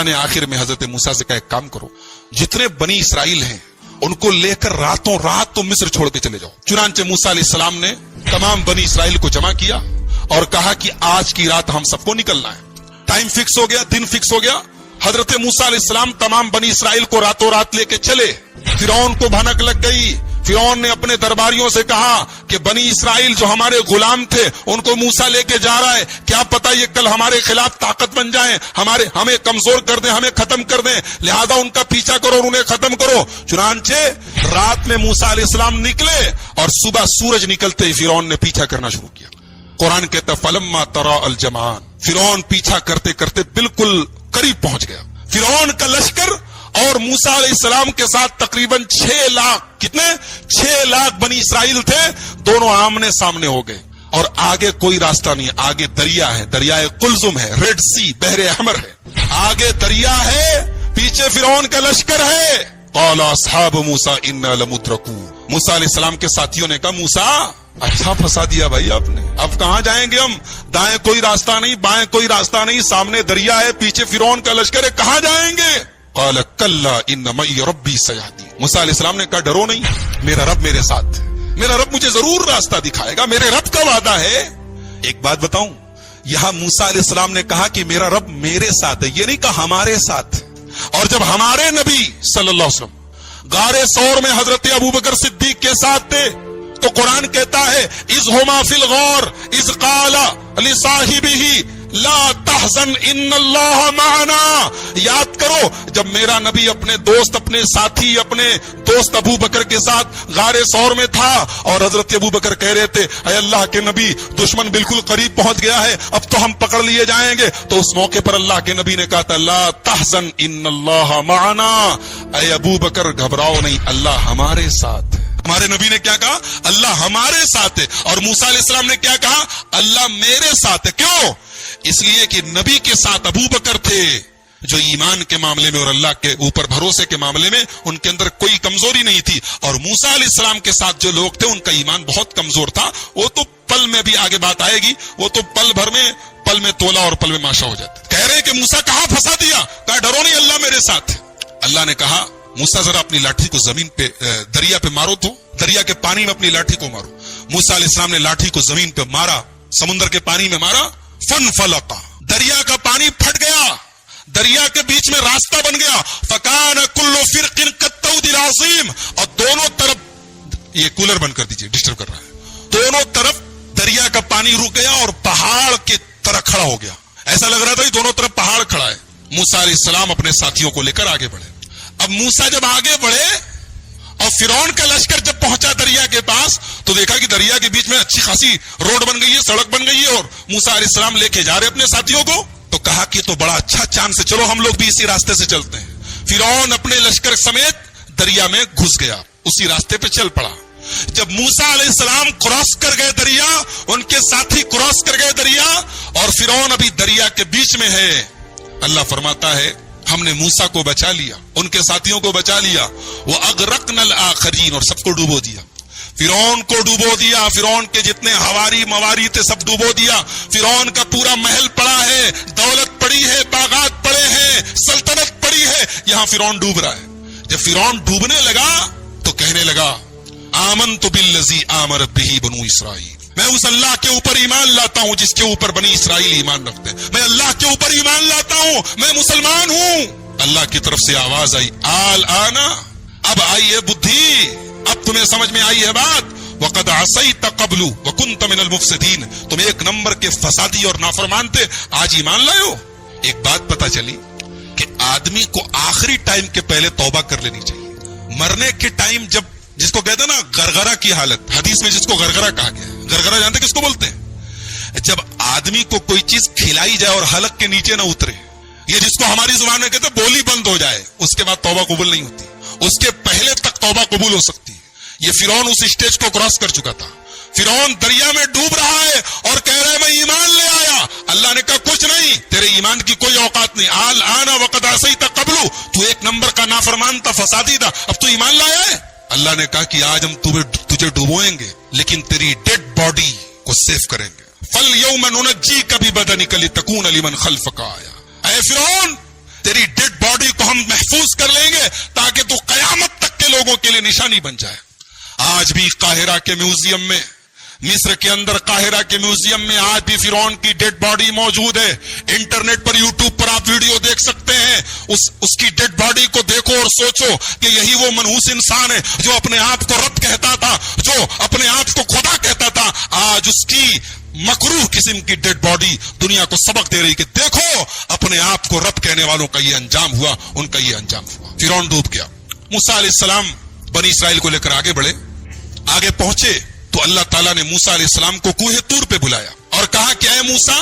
نے آخر میں حضرت موسیٰ سے کہا ایک کام کرو، جتنے بنی اسرائیل ہیں ان کو لے کر راتوں رات تو مصر چھوڑ کے چلے جاؤ۔ چنانچہ موسیٰ علیہ السلام نے تمام بنی اسرائیل کو جمع کیا اور کہا کہ آج کی رات ہم سب کو نکلنا ہے۔ ٹائم فکس ہو گیا، دن فکس ہو گیا۔ حضرت موسیٰ علیہ السلام تمام بنی اسرائیل کو راتوں رات لے کے چلے۔ فرعون کو بھنک لگ گئی۔ فرعون نے اپنے درباریوں سے کہا کہ بنی اسرائیل جو ہمارے غلام تھے ان کو موسیٰ لے کے جا رہا ہے، کیا پتہ یہ کل ہمارے خلاف طاقت بن جائیں، ہمیں کمزور کر دیں، ہمیں ختم کر دیں، لہذا ان کا پیچھا کرو اور انہیں ختم کرو۔ چنانچہ رات میں موسیٰ علیہ السلام نکلے اور صبح سورج نکلتے ہی فرعون نے پیچھا کرنا شروع کیا۔ قرآن کہتا فلما ترا الجمعان، فرعون پیچھا کرتے کرتے بالکل قریب پہنچ گیا۔ فرعون کا لشکر اور موسیٰ علیہ السلام کے ساتھ تقریباً 6 لاکھ، کتنے 6 لاکھ بنی اسرائیل تھے، دونوں آمنے سامنے ہو گئے اور آگے کوئی راستہ نہیں، آگے دریا ہے، دریائے قلزم ہے، ریڈ سی، بحر احمر ہے، آگے دریا ہے، پیچھے فرعون کا لشکر ہے۔ قال اصحاب موسیٰ انا لمدرکون، موسیٰ علیہ السلام کے ساتھیوں نے کہا موسیٰ اچھا پھنسا دیا بھائی آپ نے، اب کہاں جائیں گے ہم، دائیں کوئی راستہ نہیں، بائیں کوئی راستہ نہیں، سامنے دریا ہے، پیچھے فرعون کا لشکر ہے، کہاں جائیں گے؟ قال کلا ان معی ربی سیہدین، موسیٰ علیہ السلام نے کہا ڈرو نہیں، میرا رب میرے ساتھ ہے، میرا رب مجھے ضرور راستہ دکھائے گا، میرے رب کا وعدہ ہے۔ ایک بات بتاؤں، یہاں موسیٰ علیہ السلام نے کہا کہ میرا رب میرے ساتھ ہے، یہ نہیں کہا ہمارے ساتھ ہے۔ اور جب ہمارے نبی صلی اللہ علیہ وسلم غار ثور میں حضرت ابوبکر صدیق کے ساتھ تھے تو قرآن کہتا ہے اذ ہما فی الغار اذ قال لصاحبہ لا تحزن ان اللہ معنا، یاد کرو جب میرا نبی اپنے دوست، اپنے ساتھی، اپنے دوست ابو بکر کے ساتھ غار ثور میں تھا اور حضرت ابو بکر کہہ رہے تھے اے اللہ کے نبی دشمن بالکل قریب پہنچ گیا ہے، اب تو ہم پکڑ لیے جائیں گے، تو اس موقع پر اللہ کے نبی نے کہا تھا لا تحزن ان اللہ معنا، اے ابو بکر گھبراؤ نہیں، اللہ ہمارے ساتھ ہے۔ ہمارے نبی نے کیا کہا؟ اللہ ہمارے ساتھ ہے۔ اور موسیٰ علیہ السلام نے کیا کہا؟ اللہ میرے ساتھ ہے۔ کیوں؟ اس لیے کہ نبی کے ساتھ ابو بکر تھے جو ایمان کے معاملے میں اور اللہ کے اوپر بھروسے کے معاملے میں ان کے اندر کوئی کمزوری نہیں تھی، اور موسیٰ علیہ السلام کے ساتھ جو لوگ تھے ان کا ایمان بہت کمزور تھا، وہ تو پل میں بھی آگے بات آئے گی، وہ تو پل میں تولا اور پل میں ماشا ہو جاتے۔ کہہ رہے کہ موسیٰ کہاں پھنسا دیا؟ کہا ڈرو نہیں، اللہ میرے ساتھ ہے۔ اللہ نے کہا موسیٰ ذرا اپنی لاٹھی کو زمین پہ دریا پہ مارو، تو دریا کے پانی میں اپنی لاٹھی کو مارو۔ موسیٰ علیہ السلام نے لاٹھی کو زمین پہ مارا، سمندر کے پانی میں مارا، فانفلقا، دریا کا پانی پھٹ گیا، دریا کے بیچ میں راستہ بن گیا، فکان کل فرق کالطود العظیم، اور دونوں طرف، یہ کولر بند کر دیجئے ڈسٹرب کر رہا ہے، دونوں طرف دریا کا پانی رک گیا اور پہاڑ کی طرح کھڑا ہو گیا، ایسا لگ رہا تھا کہ دونوں طرف پہاڑ کھڑا ہے۔ موسیٰ علیہ السلام اپنے ساتھیوں کو لے کر آگے بڑھے۔ اب موسیٰ جب آگے بڑھے اور فرعون کا لشکر جب پہنچا دریا کے پاس تو دیکھا کہ دریا کے بیچ میں اچھی خاصی روڈ بن گئی ہے، سڑک بن گئی ہے، اور موسیٰ علیہ السلام لے کے جا رہے اپنے ساتھیوں کو، تو کہا کہ تو بڑا اچھا چانس ہے، چلو ہم لوگ بھی اسی راستے سے چلتے ہیں۔ فرعون اپنے لشکر سمیت دریا میں گھس گیا، اسی راستے پہ چل پڑا۔ جب موسیٰ علیہ السلام کراس کر گئے دریا، ان کے ساتھی کراس کر گئے دریا، اور فرعون ابھی دریا کے بیچ میں ہے، اللہ فرماتا ہے ہم نے موسیٰ کو بچا لیا، ان کے ساتھیوں کو بچا لیا، وَأَغْرَقْنَا الْآخَرِينَ، اور سب کو ڈوبو دیا، فرعون کو ڈوبو دیا، فرعون کے جتنے ہواری مواری تھے سب ڈوبو دیا، فرعون کا پورا محل پڑا ہے، دولت پڑی ہے، باغات پڑے ہیں، سلطنت پڑی ہے، یہاں فرعون ڈوب رہا ہے۔ جب فرعون ڈوبنے لگا تو کہنے لگا آمنت بالذی آمنت بہ بنو اسرائیل، میں اس اللہ کے اوپر ایمان لاتا ہوں جس کے اوپر بنی اسرائیل ایمان رکھتے ہیں، میں اللہ کے اوپر ایمان لاتا ہوں، میں مسلمان ہوں۔ اللہ کی طرف سے آواز آئی الآن، اب آئی ہے بدھی، اب تمہیں سمجھ میں آئی ہے بات، وقد عصیت قبل وکنت من المفسدین، تم ایک نمبر کے فسادی اور نافرمان تھے، آج ایمان لائے ہو۔ ایک بات پتہ چلی کہ آدمی کو آخری ٹائم کے پہلے توبہ کر لینی چاہیے، مرنے کے ٹائم جب جس کو کہتے ہیں نا گرگرہ کی حالت، حدیث میں جس کو گرگرہ کہا گیا ہے، گرگرہ جانتے کس کو بولتے ہیں؟ جب آدمی کو کوئی چیز کھلائی جائے اور حلق کے نیچے نہ اترے، یہ جس کو ہماری زبان میں کہتے ہیں بولی بند ہو جائے، اس کے بعد توبہ قبول نہیں ہوتی، اس کے پہلے تک توبہ قبول ہو سکتی ہے۔ یہ فرعون اس اسٹیج کو کراس کر چکا تھا، فرعون دریا میں ڈوب رہا ہے اور کہہ رہا ہے میں ایمان لے آیا، اللہ نے کہا کچھ نہیں، تیرے ایمان کی کوئی اوقات نہیں، الآن وقد عصیت قبل، تو ایک نمبر کا نافرمان تھا، فسادی تھا، اب تو ایمان لایا ہے۔ اللہ نے کہا کہ آج ہم تجھے ڈوبوئیں گے لیکن تیری ڈیڈ باڈی کو سیف کریں گے، فَالْيَوْمَ نُنَجِّيكَ بِبَدَنِكَ لِتَكُونَ لِمَنْ خَلْفَكَ آیَةً، اے فرعون تیری ہے تاکہ تو قیامت تک کے لوگوں کے لیے نشانی بن جائے. آج بھی قاہرہ کے میوزیم میں، مصر کے اندر قاہرہ کے میوزیم میں آج بھی فرعون کی ڈیڈ باڈی موجود ہے. انٹرنیٹ پر، یوٹیوب پر آپ ویڈیو دیکھ سکتے ہیں. اس کی ڈیڈ باڈی کو دیکھو اور سوچو کہ یہی وہ منحوس انسان ہے جو اپنے آپ کو رب کہتا تھا، جو اپنے آپ کو خدا کہتا تھا. آج اس کی مکروہ قسم کی ڈیڈ باڈی دنیا کو سبق دے رہی کہ دیکھو اپنے آپ کو رب کہنے والوں کا یہ انجام ہوا، ان کا یہ انجام ہوا. فرعون ڈوب گیا. موسیٰ علیہ السلام بنی اسرائیل کو لے کر آگے بڑھے. آگے پہنچے تو اللہ تعالیٰ نے موسیٰ علیہ السلام کو کوہ طور پہ بلایا اور کہا کہ اے موسیٰ،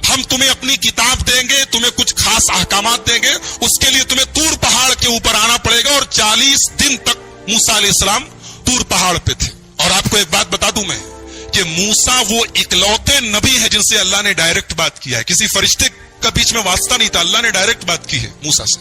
ہم تمہیں اپنی کتاب دیں گے، تمہیں کچھ خاص احکامات دیں گے. اس کے لیے تمہیں طور پہاڑ کے اوپر آنا پڑے گا. اور 40 دن تک موسیٰ علیہ السلام طور پہاڑ پہ تھے. اور آپ کو ایک بات بتا دوں میں کہ موسیٰ وہ اکلوتے نبی ہیں جن سے اللہ نے ڈائریکٹ بات کیا ہے. کسی فرشتے کا بیچ میں واسطہ نہیں تھا. اللہ نے ڈائریکٹ بات کی ہے موسیٰ سے.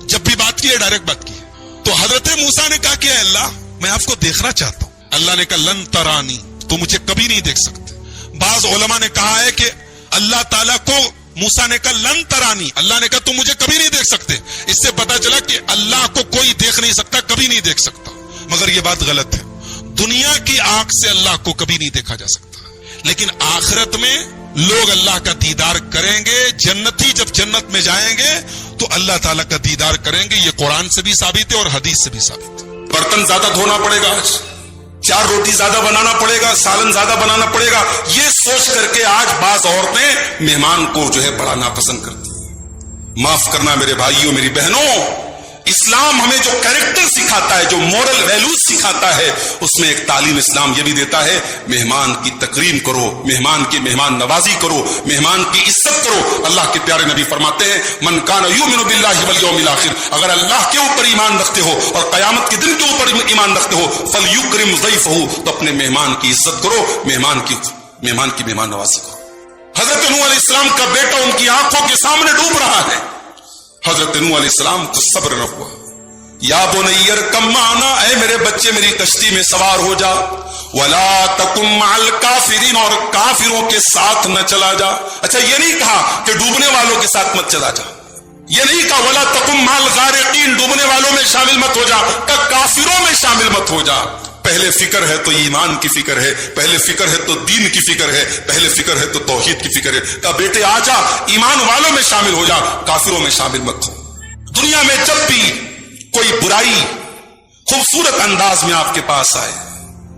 جب بھی بات کی ہے ڈائریکٹ بات کی ہے. تو حضرت موسیٰ نے کہا کہ اے اللہ، میں آپ کو دیکھنا چاہتا ہوں. اللہ نے کہا لن ترانی، تو مجھے کبھی نہیں دیکھ سکتے. بعض علماء نے کہا ہے کہ اللہ تعالیٰ کو موسیٰ نے کہا لن ترانی، اللہ نے کہا تم مجھے کبھی نہیں دیکھ سکتے. اس سے پتا چلا کہ اللہ کو کوئی دیکھ نہیں سکتا، کبھی نہیں دیکھ سکتا. مگر یہ بات غلط ہے. دنیا کی آنکھ سے اللہ کو کبھی نہیں دیکھا جا سکتا. لیکن آخرت میں لوگ اللہ کا دیدار کریں گے. جنتی جب جنت میں جائیں گے تو اللہ تعالیٰ کا دیدار کریں گے. یہ قرآن سے بھی ثابت ہے اور حدیث سے بھی ثابت ہے. برتن زیادہ دھونا پڑے گا، آج 4 روٹی زیادہ بنانا پڑے گا، سالن زیادہ بنانا پڑے گا. یہ سوچ کر کے آج بعض عورتیں مہمان کو جو ہے بڑا ناپسند کرتی ہیں. معاف کرنا میرے بھائیوں، میری بہنوں، اسلام ہمیں جو کریکٹر سکھاتا ہے، جو مورل ویلیوز سکھاتا ہے، اس میں ایک تعلیم اسلام یہ بھی دیتا ہے مہمان کی تکریم کرو، مہمان کی مہمان نوازی کرو، مہمان کی عزت کرو. اللہ کے پیارے نبی فرماتے ہیں من کان یؤمن باللہ والیوم الآخر، اگر اللہ کے اوپر ایمان رکھتے ہو اور قیامت کے دن کے اوپر ایمان رکھتے ہو، فلیکرم ضیفہ، تو اپنے مہمان کی عزت کرو، مہمان کی مہمان نوازی کرو. حضرت نوح علیہ السلام کا بیٹا ان کی آنکھوں کے سامنے ڈوب رہا ہے. حضرت نوح علیہ السلام کو صبر نہ ہوا. یا بنی ارکب معنا، اے میرے بچے میری کشتی میں سوار ہو جا. ولا تکن مع الکافرین، اور کافروں کے ساتھ نہ چلا جا. اچھا یہ نہیں کہا کہ ڈوبنے والوں کے ساتھ مت چلا جا. یہ نہیں کہا ولا تکن مع الغارقین، ڈوبنے والوں میں شامل مت ہو جا. کہ کافروں میں شامل مت ہو جا. پہلے فکر ہے تو ایمان کی فکر ہے، پہلے فکر ہے تو دین کی فکر ہے، پہلے فکر ہے تو توحید کی فکر ہے. کہا بیٹے آ جا، ایمان والوں میں شامل ہو جا، کافروں میں شامل مت ہو. دنیا میں جب بھی کوئی برائی خوبصورت انداز میں آپ کے پاس آئے،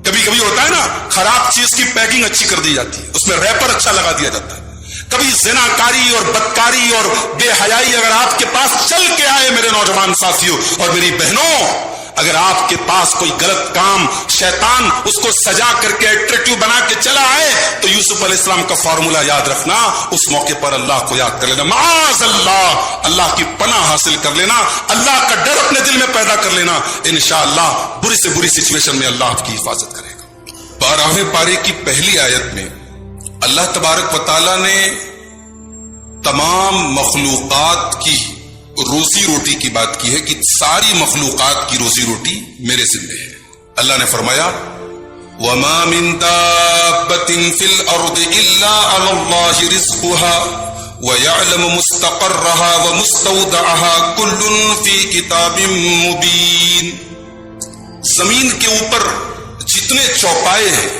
کبھی کبھی ہوتا ہے نا، خراب چیز کی پیکنگ اچھی کر دی جاتی ہے، اس میں ریپر اچھا لگا دیا جاتا ہے. کبھی زناکاری اور بدکاری اور بے حیائی اگر آپ کے پاس چل کے آئے میرے نوجوان ساتھیوں اور میری بہنوں، اگر آپ کے پاس کوئی غلط کام شیطان اس کو سجا کر کے اٹریکٹیو بنا کے چلا آئے، تو یوسف علیہ السلام کا فارمولا یاد رکھنا. اس موقع پر اللہ کو یاد کر لینا، معاذ اللہ، اللہ کی پناہ حاصل کر لینا، اللہ کا ڈر اپنے دل میں پیدا کر لینا. انشاءاللہ بری سے بری سچویشن میں اللہ آپ کی حفاظت کرے گا. 12ویں پارے کی پہلی آیت میں اللہ تبارک و تعالی نے تمام مخلوقات کی روزی روٹی کی بات کی ہے کہ ساری مخلوقات کی روزی روٹی میرے ذمہ ہے. اللہ نے فرمایا وَمَا مِن دَابَّةٍ فِي الْأَرْضِ إِلَّا عَلَى اللَّهِ رِزْقُهَا وَيَعْلَمُ مُسْتَقَرَّهَا وَمُسْتَوْدَعَهَا كُلٌّ فِي كِتَابٍ مُبِينٍ. زمین کے اوپر جتنے چوپائے ہیں،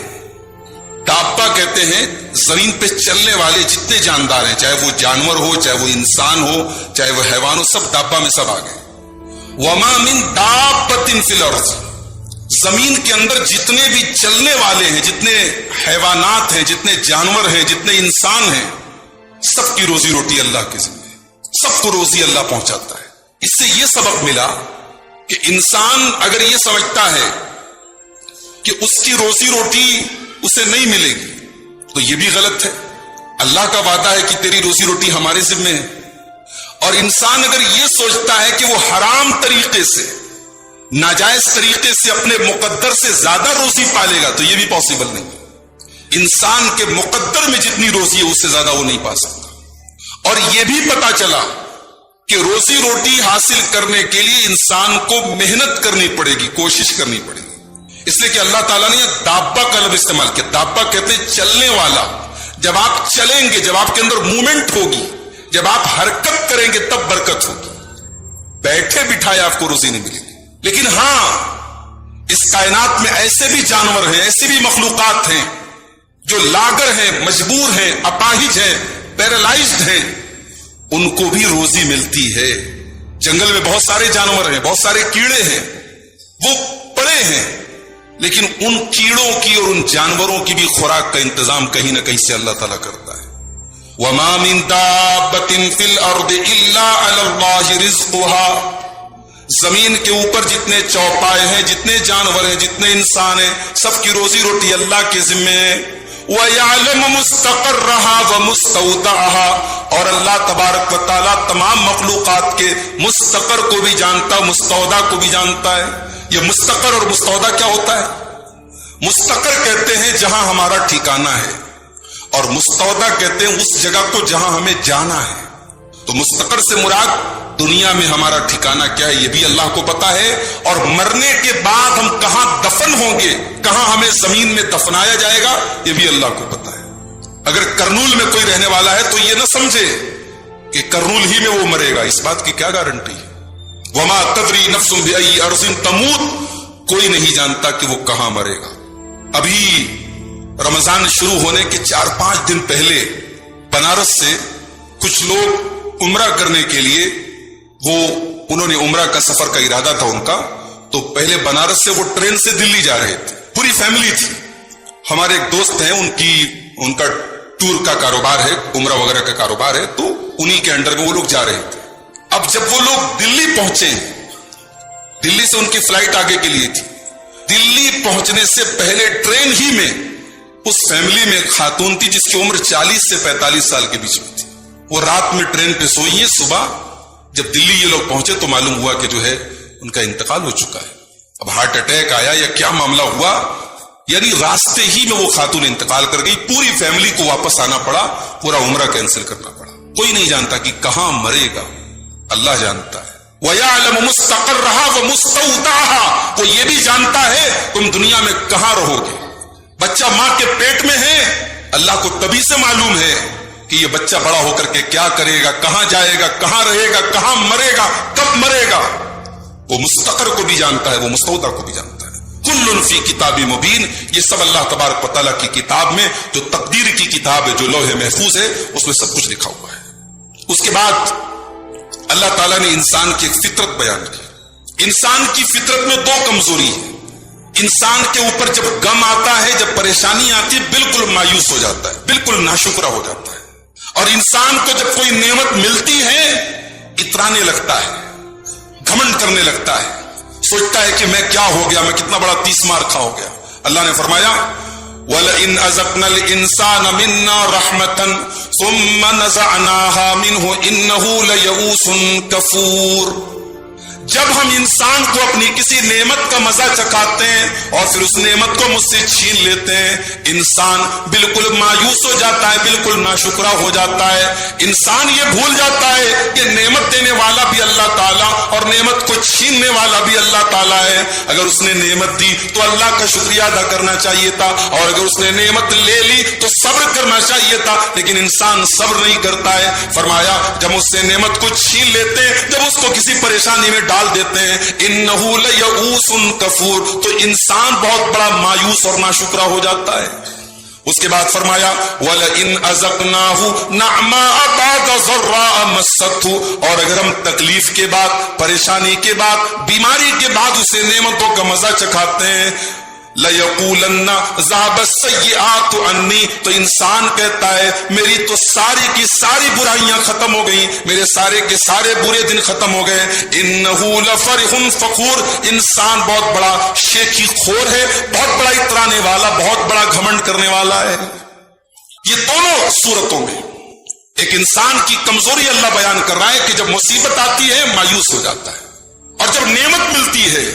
دابہ کہتے ہیں زمین پہ چلنے والے جتنے جاندار ہیں، چاہے وہ جانور ہو، چاہے وہ انسان ہو، چاہے وہ حیوان ہو، سب دابہ میں سب آ گئے. وَمَا مِن دَابَّةٍ فِي الْأَرْضِ، زمین کے اندر جتنے بھی چلنے والے ہیں، جتنے حیوانات ہیں، جتنے جانور ہیں، جتنے انسان ہیں، سب کی روزی روٹی اللہ کے ذمہ ہے. سب کو روزی اللہ پہنچاتا ہے. اس سے یہ سبق ملا کہ انسان اگر یہ سمجھتا ہے کہ اس کی روزی روٹی اسے نہیں ملے گی تو یہ بھی غلط ہے. اللہ کا وعدہ ہے کہ تیری روزی روٹی ہمارے ذمہ ہے. اور انسان اگر یہ سوچتا ہے کہ وہ حرام طریقے سے، ناجائز طریقے سے اپنے مقدر سے زیادہ روزی پالے گا تو یہ بھی پاسبل نہیں. انسان کے مقدر میں جتنی روزی ہے اس سے زیادہ وہ نہیں پا سکتا. اور یہ بھی پتا چلا کہ روزی روٹی حاصل کرنے کے لیے انسان کو محنت کرنی پڑے گی، کوشش کرنی پڑے گی. اس لیے کہ اللہ تعالیٰ نے دابہ کا لفظ استعمال کیا. دابہ کہتے ہیں چلنے والا. جب آپ چلیں گے، جب آپ کے اندر موومنٹ ہوگی، جب آپ حرکت کریں گے تب برکت ہوگی. بیٹھے بٹھائے آپ کو روزی نہیں ملے گی. لیکن ہاں اس کائنات میں ایسے بھی جانور ہیں, ایسی بھی مخلوقات ہیں جو لاگر ہیں, مجبور ہیں, اپاہج ہیں, پیرالائزڈ ہیں, ان کو بھی روزی ملتی ہے. جنگل میں بہت سارے جانور ہیں, بہت سارے کیڑے ہیں, وہ پڑے ہیں, لیکن ان کیڑوں کی اور ان جانوروں کی بھی خوراک کا انتظام کہیں نہ کہیں سے اللہ تعالیٰ کرتا ہے. وَمَا مِن دَابَّةٍ فِي الْأَرْضِ إِلَّا عَلَى اللَّهِ رِزْقُهَا. زمین کے اوپر جتنے چوپائے ہیں, جتنے جانور ہیں, جتنے انسان ہیں, سب کی روزی روٹی اللہ کے ذمے ہے. وَيَعْلَمُ مُسْتَقَرَّهَا وَمُسْتَوْدَعَهَا. اور اللہ تبارک و تعالیٰ تمام مخلوقات کے مستقر کو بھی جانتا, مستودع کو بھی جانتا ہے. یہ مستقر اور مستودع کیا ہوتا ہے؟ مستقر کہتے ہیں جہاں ہمارا ٹھکانہ ہے, اور مستودع کہتے ہیں اس جگہ کو جہاں ہمیں جانا ہے. تو مستقر سے مراد دنیا میں ہمارا ٹھکانہ کیا ہے یہ بھی اللہ کو پتا ہے, اور مرنے کے بعد ہم کہاں دفن ہوں گے, کہاں ہمیں زمین میں دفنایا جائے گا, یہ بھی اللہ کو پتا ہے. اگر کرنول میں کوئی رہنے والا ہے تو یہ نہ سمجھے کہ کرنول ہی میں وہ مرے گا, اس بات کی کیا گارنٹی ہے؟ وما تدری نفس بأی ارض تموت. کوئی نہیں جانتا کہ وہ کہاں مرے گا. ابھی رمضان شروع ہونے کے 4-5 دن پہلے بنارس سے کچھ لوگ عمرہ کرنے کے لیے, انہوں نے عمرہ کا سفر کا ارادہ تھا ان کا, تو پہلے بنارس سے وہ ٹرین سے دلی جا رہے تھے, پوری فیملی تھی. ہمارے ایک دوست ہیں, ان کا ٹور کا کاروبار ہے, عمرہ وغیرہ کا کاروبار ہے, تو انہی کے انڈر میں وہ لوگ جا رہے تھے. اب جب وہ لوگ دلی پہنچے, دلی سے ان کی فلائٹ آگے کے لیے تھی, دلی پہنچنے سے پہلے ٹرین ہی میں اس فیملی میں ایک خاتون تھی جس کی عمر 40 سے 45 سال کے بیچ میں تھی. وہ رات میں ٹرین پہ سوئی ہیں, صبح جب دلی یہ لوگ پہنچے تو معلوم ہوا کہ جو ہے ان کا انتقال ہو چکا ہے. اب ہارٹ اٹیک آیا یا کیا معاملہ ہوا, یعنی راستے ہی میں وہ خاتون انتقال کر گئی. پوری فیملی کو واپس آنا پڑا, پورا عمرہ کینسل کرنا پڑا. کوئی نہیں جانتا کہ کہاں مرے گا, اللہ جانتا ہے. وَيَعْلَمُ مُسْتَقَرَّهَا وَمُسْتَوْدَعَهَا. وہ یہ بھی جانتا ہے تم دنیا میں کہاں رہو گے. بچہ ماں کے پیٹ میں ہے, اللہ کو تبھی سے معلوم ہے کہ یہ بچہ بڑا ہو کر کے کیا کرے گا, کہاں جائے گا, کہاں رہے گا, کہاں مرے گا, کب مرے گا. وہ مستقر کو بھی جانتا ہے, وہ مستودع کو بھی جانتا ہے. کل فی کتاب مبین. یہ سب اللہ تبارک و تعالیٰ کی کتاب میں, جو تقدیر کی کتاب ہے, جو لوح محفوظ ہے, اس میں سب کچھ لکھا ہوا ہے. اس کے بعد اللہ تعالیٰ نے انسان کی ایک فطرت بیان کی. انسان کی فطرت میں 2 کمزوری ہے. انسان کے اوپر جب غم آتا ہے, جب پریشانی آتی ہے, بالکل مایوس ہو جاتا ہے, بالکل ناشکرا ہو جاتا ہے. اور انسان کو جب کوئی نعمت ملتی ہے اترانے لگتا ہے, گھمنڈ کرنے لگتا ہے, سوچتا ہے کہ میں کیا ہو گیا, میں کتنا بڑا 30 مار کھا ہو گیا. اللہ نے فرمایا وَلَئِنْ أَذَقْنَا الْإِنسَانَ مِنَّا رَحْمَةً ثُمَّ نَزَعْنَاهَا مِنْهُ إِنَّهُ لَيَئُوسٌ كَفُورٌ. جب ہم انسان کو اپنی کسی نعمت کا مزہ چکھاتے ہیں اور پھر اس نعمت کو مجھ سے چھین لیتے ہیں, انسان بالکل مایوس ہو جاتا ہے, بالکل ناشکرا ہو جاتا ہے. انسان یہ بھول جاتا ہے کہ نعمت دینے والا بھی اللہ تعالیٰ اور نعمت کو چھیننے والا بھی اللہ تعالیٰ ہے. اگر اس نے نعمت دی تو اللہ کا شکریہ ادا کرنا چاہیے تھا, اور اگر اس نے نعمت لے لی تو صبر کرنا چاہیے تھا, لیکن انسان صبر نہیں کرتا ہے. فرمایا جب اس سے نعمت کو چھین لیتے ہیں, جب اس کو کسی پریشانی میں ڈال دیتے ہیں, انہو لیئوس کفور, تو انسان بہت بڑا مایوس اور ناشکرا ہو جاتا ہے. اس کے بعد فرمایا وَلَئِنْ أَذَقْنَاهُ نَعْمَاءَ بَعْدَ ضَرَّاءَ مَسَّتْهُ. اور اگر ہم تکلیف کے بعد, پریشانی کے بعد, بیماری کے بعد اسے نعمتوں کا مزہ چکھاتے ہیں, لَيَقُولَنَّ ذَهَبَ السَّيِّئَاتُ عَنِّي. تو انسان کہتا ہے میری تو ساری کی ساری برائیاں ختم ہو گئیں, میرے سارے کے سارے برے دن ختم ہو گئے. إِنَّهُ لَفَرِحٌ فَخُورٌ. انسان بہت بڑا شیخی خور ہے, بہت بڑا اترانے والا, بہت بڑا گھمنڈ کرنے والا ہے. یہ دونوں صورتوں میں ایک انسان کی کمزوری اللہ بیان کر رہا ہے کہ جب مصیبت آتی ہے مایوس ہو جاتا ہے, اور جب نعمت ملتی ہے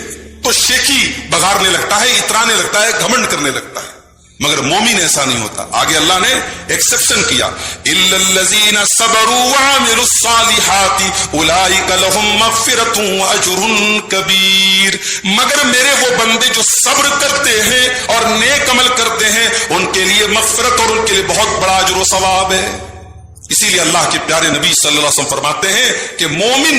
تو شیخی بگاڑنے لگتا ہے, اترانے لگتا ہے, گھمنڈ کرنے لگتا ہے. مگر مومن ایسا نہیں ہوتا. آگے اللہ نے ایکسپشن کیا, إِلَّا الَّذِينَ صَبَرُوا وَعَمِلُوا الصَّالِحَاتِ أُولَئِكَ لَهُمْ مَغْفِرَةٌ وَأَجْرٌ كَبِيرٌ. مگر میرے وہ بندے جو صبر کرتے ہیں اور نیک عمل کرتے ہیں, ان کے لیے مغفرت اور ان کے لیے بہت بڑا اجر و ثواب ہے. اسی لیے اللہ کے پیارے نبی صلی اللہ علیہ وسلم فرماتے ہیں کہ مومن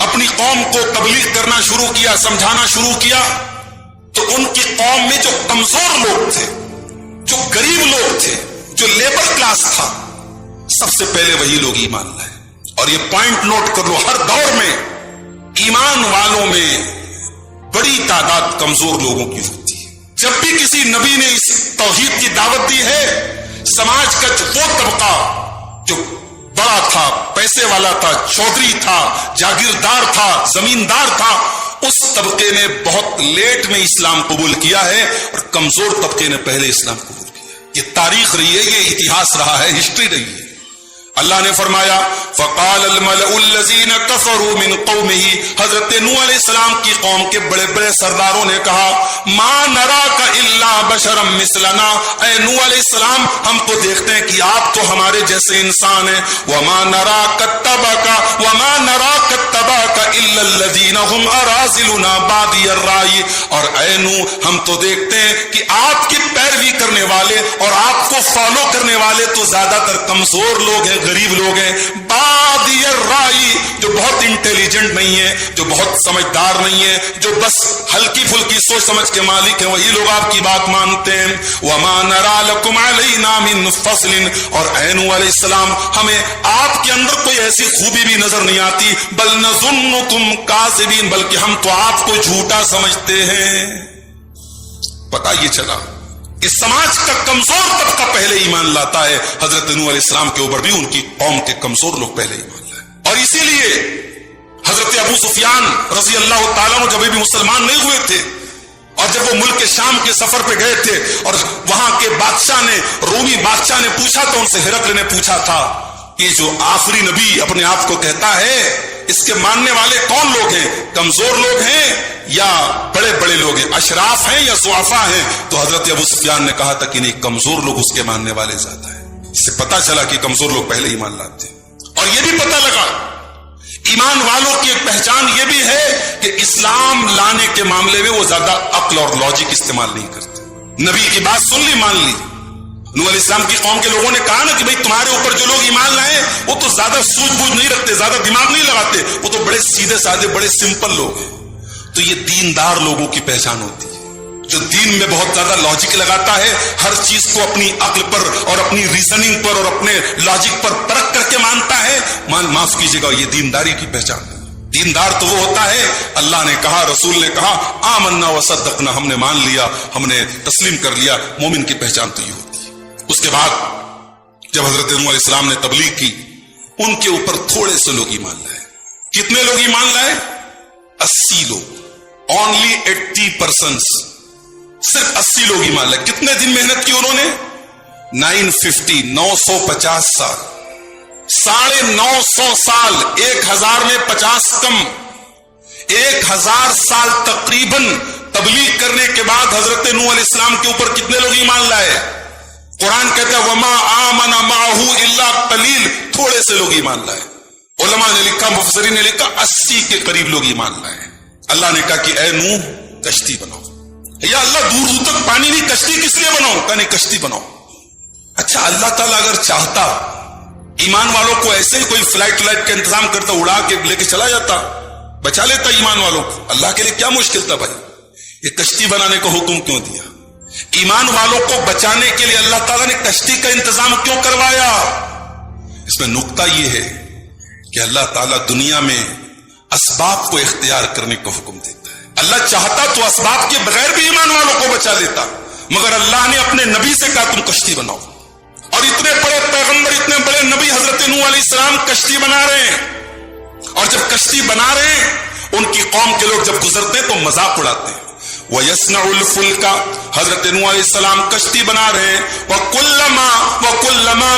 اپنی قوم کو تبلیغ کرنا شروع کیا، سمجھانا شروع کیا، تو ان کی قوم میں جو کمزور لوگ تھے، جو غریب لوگ تھے، جو لیبر کلاس تھا، سب سے پہلے وہی لوگ ایمان لائے. اور یہ پوائنٹ نوٹ کر لو، ہر دور میں ایمان والوں میں بڑی تعداد کمزور لوگوں کی ہوتی ہے. جب بھی کسی نبی نے اس توحید کی دعوت دی ہے، سماج کا وہ طبقہ جو بڑا تھا، پیسے والا تھا، چودھری تھا، جاگیردار تھا، زمیندار تھا، اس طبقے نے بہت لیٹ میں اسلام قبول کیا ہے، اور کمزور طبقے نے پہلے اسلام قبول کیا. یہ تاریخ رہی ہے، یہ اتہاس رہا ہے، ہسٹری رہی ہے. اللہ نے فرمایا فقال الملأ الذين كفروا من قومه، حضرت نوح علیہ السلام کی قوم کے بڑے بڑے سرداروں نے کہا ما نراك الا بشرا مثلنا، اے نوح علیہ السلام ہم تو دیکھتے ہیں کہ آپ تو ہمارے جیسے انسان ہیں. وما نراك اتبعك الا الذين هم اراذلنا بادي الرأي، اور اے نوح ہم تو دیکھتے ہیں کہ آپ کی پیروی کرنے والے اور آپ کو فالو کرنے والے تو زیادہ تر کمزور لوگ ہیں، غریب لوگ ہیں. بادی الرأی، جو بہت انٹیلیجنٹ نہیں ہے، جو بہت سمجھدار نہیں ہے، جو بس ہلکی پھلکی سوچ سمجھ کے مالک ہیں، وہی لوگ آپ کی بات مانتے ہیں. وما نرى لكم علينا من فضل، اور اے نوح علیہ السلام ہمیں آپ کے اندر کوئی ایسی خوبی بھی نظر نہیں آتی. بل نظنكم كاذبين، بلکہ ہم تو آپ کو جھوٹا سمجھتے ہیں. پتہ یہ چلا کہ سماج کا کمزور طبقہ پہلے ایمان لاتا ہے. حضرت نوح علیہ السلام کے اوپر بھی ان کی قوم کے کمزور لوگ پہلے ایمان لائے. اور اسی لیے حضرت ابو سفیان رضی اللہ تعالیٰ عنہ جب بھی مسلمان نہیں ہوئے تھے، اور جب وہ ملک شام کے سفر پہ گئے تھے، اور وہاں کے بادشاہ نے، رومی بادشاہ نے پوچھا تو ان سے ہرقل نے پوچھا تھا کہ جو آخری نبی اپنے آپ کو کہتا ہے، اس کے ماننے والے کون لوگ ہیں؟ کمزور لوگ ہیں یا بڑے بڑے لوگ ہیں؟ اشراف ہیں یا ضعفاء ہیں؟ تو حضرت ابو سفیان نے کہا تھا کہ نہیں، کمزور لوگ اس کے ماننے والے زیادہ ہیں. اس سے پتا چلا کہ کمزور لوگ پہلے ایمان لاتے ہیں. اور یہ بھی پتا لگا ایمان والوں کی ایک پہچان یہ بھی ہے کہ اسلام لانے کے معاملے میں وہ زیادہ عقل اور لاجک استعمال نہیں کرتے. نبی کی بات سن لی، مان لی. نوح علیہ السلام کی قوم کے لوگوں نے کہا نا کہ بھئی تمہارے اوپر جو لوگ ایمان لائے وہ تو زیادہ سوجھ بوجھ نہیں رکھتے، زیادہ دماغ نہیں لگاتے، وہ تو بڑے سیدھے سادے، بڑے سمپل لوگ ہیں. تو یہ دیندار لوگوں کی پہچان ہوتی ہے، جو دین میں بہت زیادہ لاجک لگاتا ہے، ہر چیز کو اپنی عقل پر اور اپنی ریزننگ پر اور اپنے لاجک پر پرکھ کر کے مانتا ہے. معاف کیجیے گا، یہ دینداری کی پہچان ہے. دیندار تو وہ ہوتا ہے، اللہ نے کہا، رسول نے کہا، آمنا وصدقنا، ہم نے مان لیا، ہم نے تسلیم کر لیا. مومن کی پہچان تو یہ ہوتی ہے. اس کے بعد جب حضرت نوح علیہ السلام نے تبلیغ کی، ان کے اوپر تھوڑے سے لوگ ایمان لائے. کتنے لوگ ایمان لائے؟ 80 لوگ. اونلی 80%، صرف 80 لوگ ایمان لائے. کتنے دن محنت کی انہوں نے؟ 950 سال، 950 سال. 1000 میں 50 کم، 1000 سال تقریباً تبلیغ کرنے کے بعد حضرت نوح علیہ السلام کے اوپر کتنے لوگ ایمان لائے؟ قرآن کہتا ہے وما آمن معه الا قلیل، تھوڑے سے لوگ ایمان لائے. علماء نے لکھا، مفسرین نے لکھا 80 کے قریب لوگ ایمان لائے. اللہ نے کہا کہ اے نوح کشتی بناؤ. یا اللہ دور دور تک پانی نہیں، کشتی کس لیے بناؤ؟ کہا نہیں، کشتی بناؤ. اچھا اللہ تعالیٰ اگر چاہتا ایمان والوں کو ایسے ہی کوئی فلائٹ کا انتظام کرتا، اڑا کے لے کے چلا جاتا، بچا لیتا ایمان والوں کو. اللہ کے لیے کیا مشکل تھا بھائی؟ یہ کشتی بنانے کا حکم کیوں دیا؟ ایمان والوں کو بچانے کے لیے اللہ تعالیٰ نے کشتی کا انتظام کیوں کروایا؟ اس میں نقطہ یہ ہے کہ اللہ تعالیٰ دنیا میں اسباب کو اختیار کرنے کا حکم دیتا ہے. اللہ چاہتا تو اسباب کے بغیر بھی ایمان والوں کو بچا لیتا، مگر اللہ نے اپنے نبی سے کہا تم کشتی بناؤ. اور اتنے بڑے پیغمبر، اتنے بڑے نبی حضرت نوح علیہ السلام کشتی بنا رہے ہیں. اور جب کشتی بنا رہے ہیں، ان کی قوم کے لوگ جب گزرتے ہیں تو مذاق اڑاتے ہیں. وَيَصْنَعُ الْفُلْكَ، حضرت نوح علیہ السلام کشتی بنا رہے ہیں. وَكُلَّمَا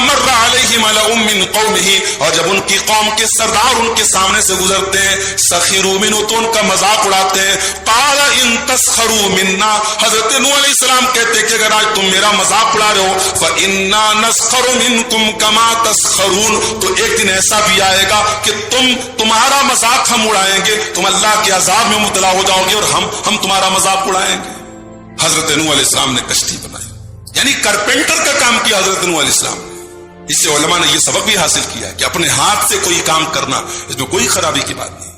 مَرَّ عَلَيْهِ مَلَأٌ مِّن قَوْمِهِ، اور جب ان کی قوم کے سردار ان کے سامنے سے گزرتے ہیں، سَخِرُوا مِنْهُ، تو ان کا مذاق اڑاتے ہیں. قَالَ إِن تَسْخَرُوا مِنَّا، حضرت نوح علیہ السلام کہتے کہ اگر آج تم میرا مذاق اڑا رہے ہو، فَإِنَّا نَسْخَرُ مِنْكُمْ كَمَا تَسْخَرُونَ، تو ایک دن ایسا بھی آئے گا کہ تمہارا مذاق ہم اڑائیں گے، تم اللہ کے عذاب میں مبتلا ہو جاؤ گے اور ہم تمہارا مذاق اڑائیں گے. حضرت نوح علیہ السلام نے کشتی بنائی، یعنی کارپینٹر کا کام کیا حضرت نوح علیہ السلام نے. اس سے علماء نے یہ سبق بھی حاصل کیا کہ اپنے ہاتھ سے کوئی کام کرنا، اس میں کوئی خرابی کی بات نہیں.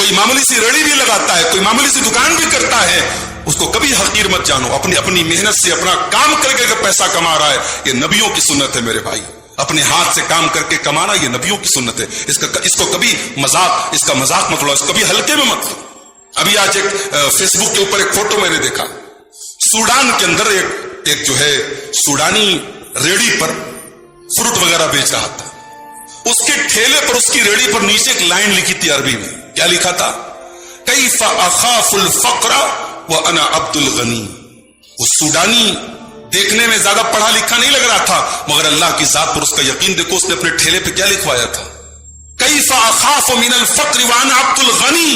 کوئی معمولی سی ریڑھی بھی لگاتا ہے, کوئی معمولی سی دکان بھی کرتا ہے, اس کو کبھی حقیر مت جانو. اپنی محنت سے اپنا کام کر کے پیسہ کما رہا ہے, یہ نبیوں کی سنت ہے میرے بھائی. اپنے ہاتھ سے کام کر کے کمانا یہ نبیوں کی سنت ہے. اس کو کبھی اس کا مذاق مت لو, اس کو کبھی ہلکے میں مت لو. ابھی آج ایک فیس بک کے اوپر ایک فوٹو میں نے دیکھا, سوڈان کے اندر ایک جو ہے سوڈانی ریڑھی پر فروٹ وغیرہ بیچ رہا تھا. اس کے ٹھیلے پر, اس کی ریڑھی پر نیچے ایک لائن لکھی تھی عربی میں. کیا لکھا تھا؟ کیف اخاف الفقر وانا عبد الغنی. وہ سوڈانی دیکھنے میں زیادہ پڑھا لکھا نہیں لگ رہا تھا, مگر اللہ کی ذات پر اس کا یقین دیکھو, اس نے اپنے ٹھیلے پہ کیا لکھوایا تھا؟ کیف اخاف من الفقر وانا عبد الغنی.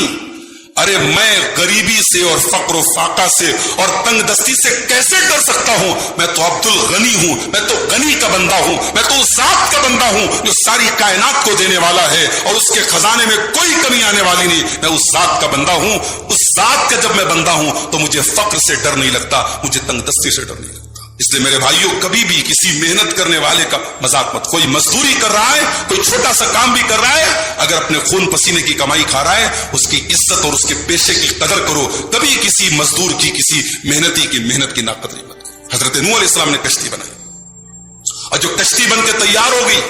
ارے میں غریبی سے اور فقر و فاقہ سے اور تنگ دستی سے کیسے ڈر سکتا ہوں؟ میں تو عبد الغنی ہوں, میں تو غنی کا بندہ ہوں, میں تو اس ذات کا بندہ ہوں جو ساری کائنات کو دینے والا ہے اور اس کے خزانے میں کوئی کمی آنے والی نہیں. میں اس ذات کا بندہ ہوں. اس ذات کا جب میں بندہ ہوں تو مجھے فقر سے ڈر نہیں لگتا, مجھے تنگ دستی سے ڈر نہیں لگتا. اس لیے میرے بھائیوں, کبھی بھی کسی محنت کرنے والے کا مذاق مت. کوئی مزدوری کر رہا ہے, کوئی چھوٹا سا کام بھی کر رہا ہے, اگر اپنے خون پسینے کی کمائی کھا رہا ہے, اس کی عزت اور اس کے پیشے کی قدر کرو. کبھی کسی مزدور کی, کسی محنتی کی محنت کی ناقدری مت کرو. حضرت نوح علیہ السلام نے کشتی بنائی, اور جو کشتی بن کے تیار ہو گئی,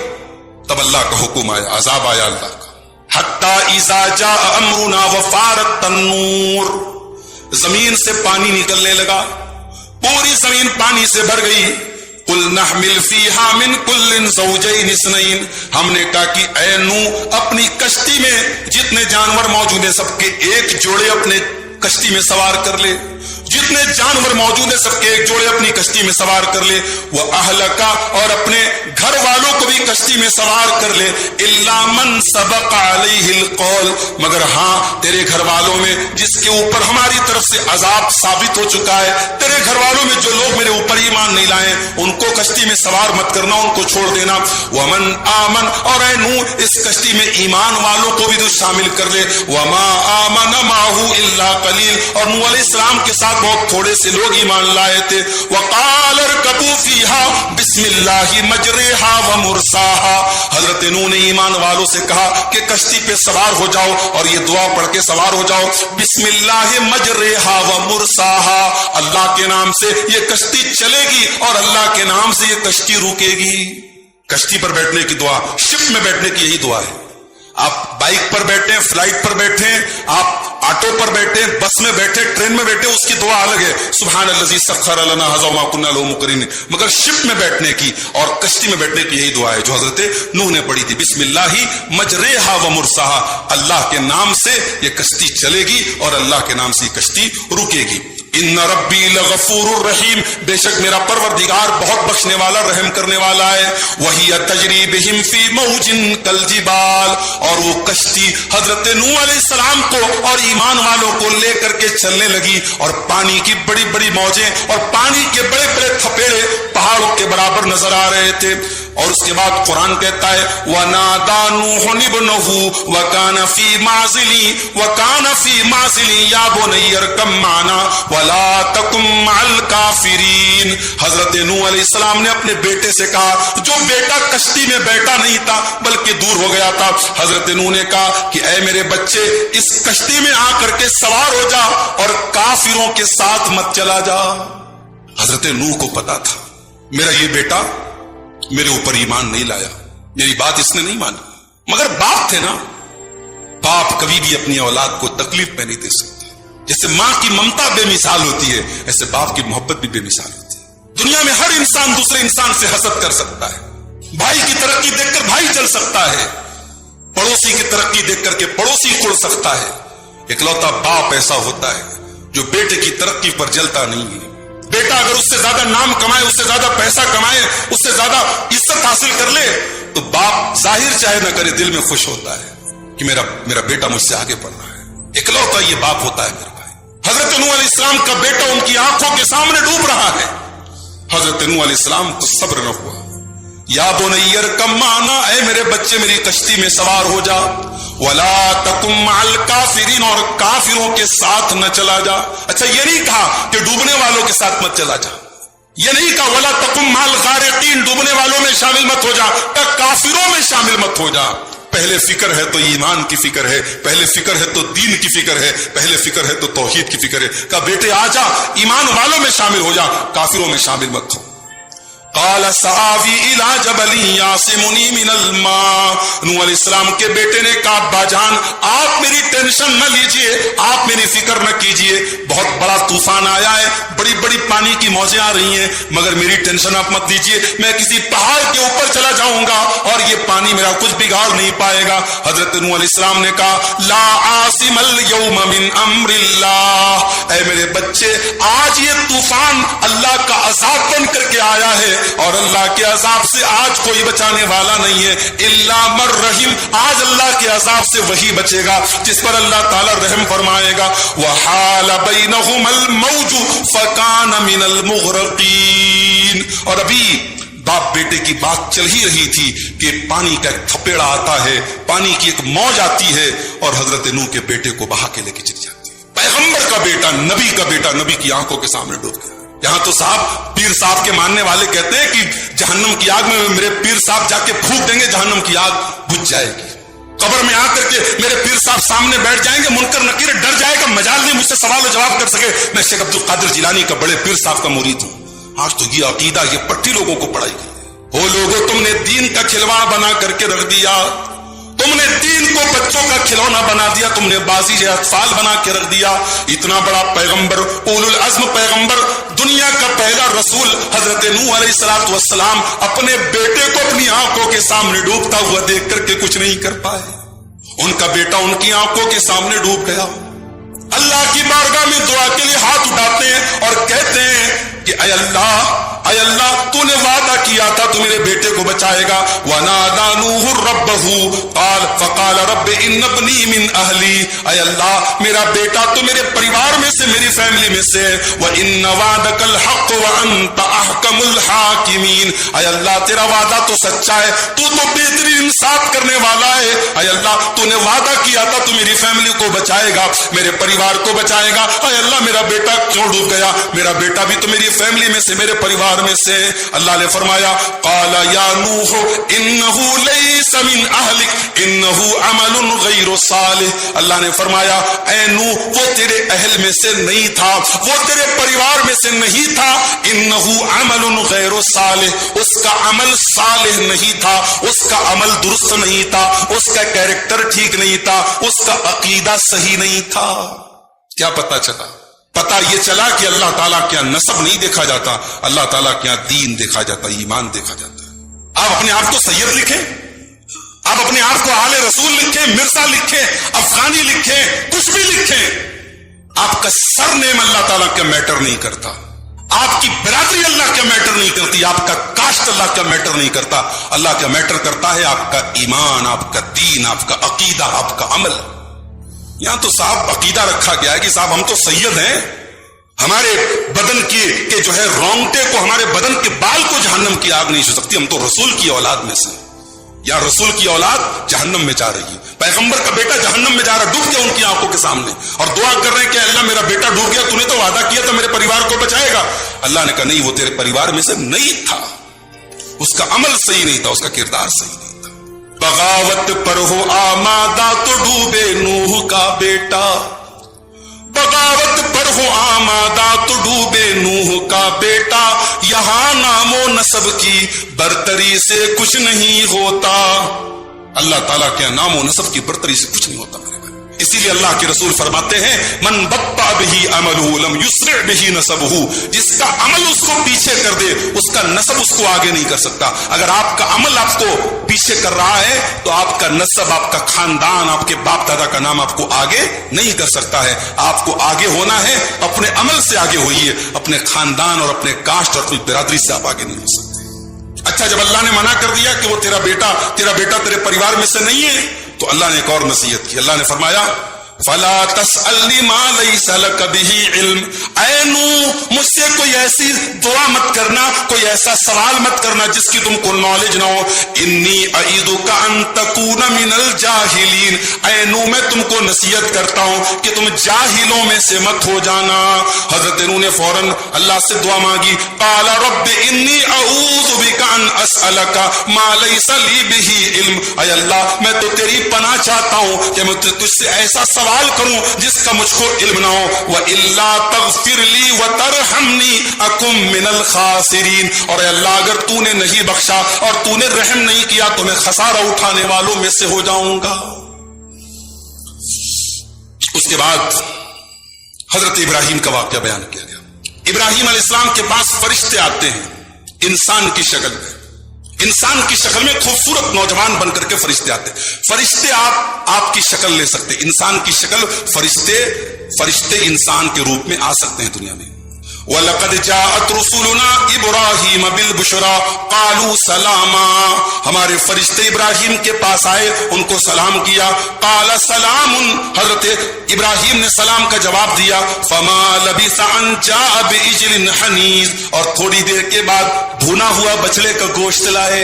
تب اللہ کا حکم آیا, عذاب آیا اللہ کا. حتی اذا جاء امرنا وفارت النور. زمین سے پانی نکلنے لگا, پوری زمین پانی سے بھر گئی. قل نحمل فیہا من کل زوجین اثنین. ہم نے کہا کہ اے نوح, اپنی کشتی میں جتنے جانور موجود ہیں سب کے ایک جوڑے اپنے کشتی میں سوار کر لے. جتنے جانور موجود ہیں سب کے ایک جوڑے اپنی کشتی میں سوار کر لے. وہ اہلکا, اور اپنے گھر والوں کو بھی کشتی میں سوار کر لے. الا من سبق علیہ القول, مگر ہاں تیرے گھر والوں میں جس کے اوپر ہماری طرف سے عذاب ثابت ہو چکا ہے, تیرے گھر والوں میں جو لوگ میرے اوپر ایمان نہیں لائے, ان کو کشتی میں سوار مت کرنا, ان کو چھوڑ دینا. ومن آمن, اور اے نوح اس کشتی میں ایمان والوں کو بھی تو شامل کر لے. وما آمن معه الا قلیل, اور نوح علیہ السلام کے ساتھ بہت تھوڑے سے لوگ ایمان لائے تھے. وقال اركبوا فيها بسم الله مجريها ومرساها. حضرت نوح نے ایمان والوں سے کہا کہ کشتی پہ سوار ہو جاؤ اور یہ دعا پڑھ کے سوار ہو جاؤ, بسم اللہ مجريها ومرساها. اللہ کے نام سے یہ کشتی چلے گی اور اللہ کے نام سے یہ کشتی رکے گی. کشتی پر بیٹھنے کی دعا, شپ میں بیٹھنے کی یہی دعا ہے. آپ بائک پر بیٹھے, فلائٹ پر بیٹھے, آپ آٹو پر بیٹھے, بس میں بیٹھے, ٹرین میں بیٹھے, اس کی دعا الگ ہے, سبحان الذی سخر لنا ھذا وما كنا له مقرنین. مگر شپ میں بیٹھنے کی اور کشتی میں بیٹھنے کی یہی دعا ہے جو حضرت نوح نے پڑھی تھی, بسم اللہ مجریہا ومرساہا. اللہ کے نام سے یہ کشتی چلے گی اور اللہ کے نام سے یہ کشتی رکے گی. ان ربی لغفور الرحیم, بے شک میرا پروردگار بہت بخشنے والا, رحم کرنے والا ہے. وہی تجری بہم فی موج کالجبال, اور وہ کشتی حضرت نوح علیہ السلام کو اور ایمان والوں کو لے کر کے چلنے لگی, اور پانی کی بڑی بڑی موجیں اور پانی کے بڑے بڑے تھپیڑے پہاڑوں کے برابر نظر آ رہے تھے. اور اس کے بعد قرآن کہتا ہے وَنَادَى نُوحٌ ابْنَهُ وَكَانَ فِي مَعْزِلٍ يَا بُنَيَّ ارْكَب مَّعَنَا وَلَا تَكُن مَّعَ الْكَافِرِينَ. حضرت نوح علیہ السلام نے اپنے بیٹے سے کہا, جو بیٹا کشتی میں بیٹھا نہیں تھا بلکہ دور ہو گیا تھا. حضرت نوح نے کہا کہ اے میرے بچے, اس کشتی میں آ کر کے سوار ہو جا اور کافروں کے ساتھ مت چلا جا. حضرت نوح کو پتا تھا میرا یہ بیٹا میرے اوپر ایمان نہیں لایا, میری بات اس نے نہیں مانی, مگر باپ تھے نا, باپ کبھی بھی اپنی اولاد کو تکلیف میں نہیں دے سکتا. جیسے ماں کی ممتا بے مثال ہوتی ہے, ایسے باپ کی محبت بھی بے مثال ہوتی ہے. دنیا میں ہر انسان دوسرے انسان سے حسد کر سکتا ہے, بھائی کی ترقی دیکھ کر بھائی جل سکتا ہے, پڑوسی کی ترقی دیکھ کر کے پڑوسی کھڑ سکتا ہے. اکلوتا باپ ایسا ہوتا ہے جو بیٹے کی ترقی پر جلتا نہیں ہے. بیٹا اگر اس سے زیادہ نام کمائے, اس سے زیادہ پیسہ کمائے, اس سے زیادہ عزت حاصل کر لے, تو باپ ظاہر چاہے نہ کرے دل میں خوش ہوتا ہے کہ میرا بیٹا مجھ سے آگے بڑھ رہا ہے. اکلوتا یہ باپ ہوتا ہے میرا بھائی. حضرت نوح علیہ السلام کا بیٹا ان کی آنکھوں کے سامنے ڈوب رہا ہے. حضرت نوح علیہ السلام کو صبر نہ ہوا. یا بنی ارکب معنا, اے میرے بچے میری کشتی میں سوار ہو جا. ولا تکن مع الکافرین, اور کافروں کے ساتھ نہ چلا جا. اچھا یہ نہیں کہا کہ ڈوبنے والوں کے ساتھ مت چلا جا, یہ نہیں کہا ولا تکن مع الغارقین, ڈوبنے والوں میں شامل مت ہو جا, کافروں میں شامل مت ہو جا. پہلے فکر ہے تو ایمان کی فکر ہے، پہلے فکر ہے تو دین کی فکر ہے، پہلے فکر ہے تو توحید کی فکر ہے. کہا بیٹے آ جا، ایمان والوں میں شامل ہو جا، کافروں میں شامل مت ہو. قال سآوی الی جبل یعصمنی من الماء. نوح علیہ السلام کے بیٹے نے کہا ابا جان آپ میری ٹینشن نہ لیجئے، آپ میری فکر نہ کیجئے، بہت بڑا طوفان آیا ہے، بڑی بڑی پانی کی موجیں آ رہی ہیں، مگر میری ٹینشن آپ مت لیجئے، میں کسی پہاڑ کے اوپر چلا جاؤں گا اور یہ پانی میرا کچھ بگاڑ نہیں پائے گا. حضرت نوح علیہ السلام نے کہا لا عاصم اليوم من امر اللہ. اے میرے بچے آج یہ طوفان اللہ کا عذاب بن کر کے آیا ہے اور اللہ کے عذاب سے آج کوئی بچانے والا نہیں ہے. الا من رحم، آج اللہ کے عذاب سے وہی بچے گا جس پر اللہ تعالی رحم فرمائے گا. وحال بینہم الموج فکان من المغرقین. اور ابھی باپ بیٹے کی بات چل ہی رہی تھی کہ پانی کا ایک تھپیڑا آتا ہے، پانی کی ایک موج آتی ہے اور حضرت نوح کے بیٹے کو بہا کے لے کے چلی جاتی ہے. پیغمبر کا بیٹا، نبی کا بیٹا، نبی کی آنکھوں کے سامنے ڈوب گیا. یہاں تو صاحب پیر صاحب کے ماننے والے کہتے ہیں کہ جہنم کی آگ میں میرے پیر صاحب جا کے پھونک دیں گے، جہنم کی آگ بجھ جائے گی. قبر میں آ کر کے میرے پیر صاحب سامنے بیٹھ جائیں گے، منکر نکیر ڈر جائے گا، مجال نہیں مجھ سے سوال و جواب کر سکے. میں شیخ عبد القادر جیلانی کا بڑے پیر صاحب کا مرید ہوں. آج تو یہ عقیدہ یہ پٹھی لوگوں کو پڑھائی گئی. وہ لوگوں تم نے دین کا کھلواڑ بنا کر کے رکھ دیا، تم نے دین کو بچوں کا کھلونا بنا دیا، تم نے بازی اطفال بنا کے رکھ دیا. اتنا بڑا پیغمبر، اولو العزم پیغمبر، دنیا کا پہلا رسول حضرت نوح علیہ السلام اپنے بیٹے کو اپنی آنکھوں کے سامنے ڈوبتا ہوا دیکھ کر کے کچھ نہیں کر پائے. ان کا بیٹا ان کی آنکھوں کے سامنے ڈوب گیا. اللہ کی بارگاہ میں دعا کے لیے ہاتھ اٹھاتے ہیں اور کہتے ہیں کہ اے اللہ تو نے وعدہ کیا تھا تو میرے بیٹے کو بچائے گا. وَنَادَى نُوحٌ رَبَّهُ فَقَالَ رَبِّ إِنَّ ابْنِي مِنْ أَهْلِي. اے اللہ میرا بیٹا تو میرے پریوار میں سے، میری فیملی میں سے. وَإِنَّ وَعْدَكَ الْحَقُّ وَأَنْتَ أَحْكَمُ الْحَاكِمِينَ. اے اللہ تیرا وعدہ تو سچا ہے، تو بہترین انصاف کرنے والا ہے. اے اللہ تو نے وعدہ کیا تھا تو میری فیملی کو بچائے گا، میرے پریوار کو بچائے گا. اے اللہ میرا بیٹا کیوں ڈوب گیا؟ میرا بیٹا بھی تو میری فیملی میں سے، میرے پریوار میں سے. اللہ نے فرمایا قال یا نوح انه ليس من اهلك انه عمل غیر صالح. اللہ نے فرمایا اے نوح وہ تیرے اہل میں سے نہیں تھا، وہ تیرے پریوار میں سے نہیں تھا. انه عمل غیر صالح، اس کا عمل صالح نہیں تھا، اس کا عمل درست نہیں تھا، اس کا کیریکٹر ٹھیک نہیں تھا، اس کا عقیدہ صحیح نہیں تھا. کیا پتہ چلا؟ پتہ یہ چلا کہ اللہ تعالیٰ کیا نسب نہیں دیکھا جاتا، اللہ تعالیٰ کیا دین دیکھا جاتا، ایمان دیکھا جاتا ہے. آپ اپنے آپ کو سید لکھیں، آپ اپنے آپ کو آل رسول لکھیں، مرزا لکھیں، افغانی لکھیں، کچھ بھی لکھیں، آپ کا سر نیم اللہ تعالیٰ کا میٹر نہیں کرتا، آپ کی برادری اللہ کا میٹر نہیں کرتی، آپ کا کاسٹ اللہ کا میٹر نہیں کرتا. اللہ کا میٹر کرتا ہے آپ کا ایمان، آپ کا دین، آپ کا عقیدہ، آپ کا عمل. یہاں تو صاحب عقیدہ رکھا گیا ہے کہ صاحب ہم تو سید ہیں، ہمارے بدن کے جو ہے رونگٹے کو، ہمارے بدن کے بال کو جہنم کی آگ نہیں چھو سکتی، ہم تو رسول کی اولاد میں سے. یا رسول کی اولاد جہنم میں جا رہی ہے، پیغمبر کا بیٹا جہنم میں جا رہا، ڈوب گیا ان کی آنکھوں کے سامنے اور دعا کر رہے ہیں کہ اللہ میرا بیٹا ڈوب گیا، تو نے تو وعدہ کیا تھا میرے پریوار کو بچائے گا. اللہ نے کہا نہیں، وہ تیرے پریوار میں سے نہیں تھا، اس کا عمل صحیح نہیں تھا، اس کا کردار صحیح نہیں تھا. بغاوت پر ہو آمادہ تو ڈوبے نوح کا بیٹا، بغاوت پر ہو آمادہ تو ڈوبے نوح کا بیٹا. یہاں نام و نسب کی برتری سے کچھ نہیں ہوتا. اللہ تعالیٰ کے نام و نسب کی برتری سے کچھ نہیں ہوتا میرے بھائی. اسی لیے اللہ کے رسول فرماتے ہیں من بطأ بہ عملہ لم یسرع بہ نسبہ. جس کا عمل اس کو پیچھے کر دے اس کا نسب اس کو آگے نہیں کر سکتا. اگر آپ کا عمل آپ کو پیچھے کر رہا ہے تو آپ کا نسب، آپ کا خاندان، آپ کے باپ دادا کا نام آپ کو آگے نہیں کر سکتا ہے. آپ کو آگے ہونا ہے اپنے عمل سے آگے ہوئیے، اپنے خاندان اور اپنے کاسٹ اور اپنی برادری سے آپ آگے نہیں ہو سکتے. اچھا جب اللہ نے منع کر دیا کہ وہ تیرا بیٹا تیرے پریوار میں سے نہیں ہے تو اللہ نے ایک اور نصیحت کی. اللہ نے فرمایا فلا تسألنی ما لیس لک بہ علم، اے نوح مجھ سے کوئی ایسی دعا مت کرنا، کوئی ایسا سوال مت کرنا جس کی تم کو نالج نہ ہو. انی اعیدک ان تکون من الجاہلین، اے نوح میں تم کو نصیحت کرتا ہوں کہ تم جاہلوں میں سے مت ہو جانا. حضرت نوح نے فوراً اللہ سے دعا مانگی. قال رب انی اعوذ بک ان اسألک ما لیس لی بہ علم، اے اللہ میں تو تیری پناہ چاہتا ہوں کہ میں تجھ سے ایسا سوال کروں جس کا مجھ کو علم نہ ہو. وَإِلَّا تَغْفِرْ لِي وَتَرْحَمْنِي أَكُن مِّنَ الْخَاسِرِينَ، اور اے اللہ اگر تو نے نہیں بخشا اور تو نے رحم نہیں کیا تو میں خسارہ اٹھانے والوں میں سے ہو جاؤں گا. اس کے بعد حضرت ابراہیم کا واقعہ بیان کیا گیا. ابراہیم علیہ السلام کے پاس فرشتے آتے ہیں انسان کی شکل میں، انسان کی شکل میں خوبصورت نوجوان بن کر کے فرشتے آتے ہیں. فرشتے آپ کی شکل لے سکتے، انسان کی شکل، فرشتے انسان کے روپ میں آ سکتے ہیں دنیا میں. وَلَقَدْ جَاءَتْ رُسُلُنَا إِبْرَاهِيمَ بِالْبُشْرَى قَالُوا سَلَامًا، ہمارے فرشتے ابراہیم کے پاس آئے، ان کو سلام کیا. قَالَ سَلَامٌ، حضرت ابراہیم نے سلام کا جواب دیا. فَمَا لَبِثَ أَن جَاءَ بِعِجْلٍ حَنِيذٍ، اور تھوڑی دیر کے بعد بھونا ہوا بچڑے کا گوشت لائے.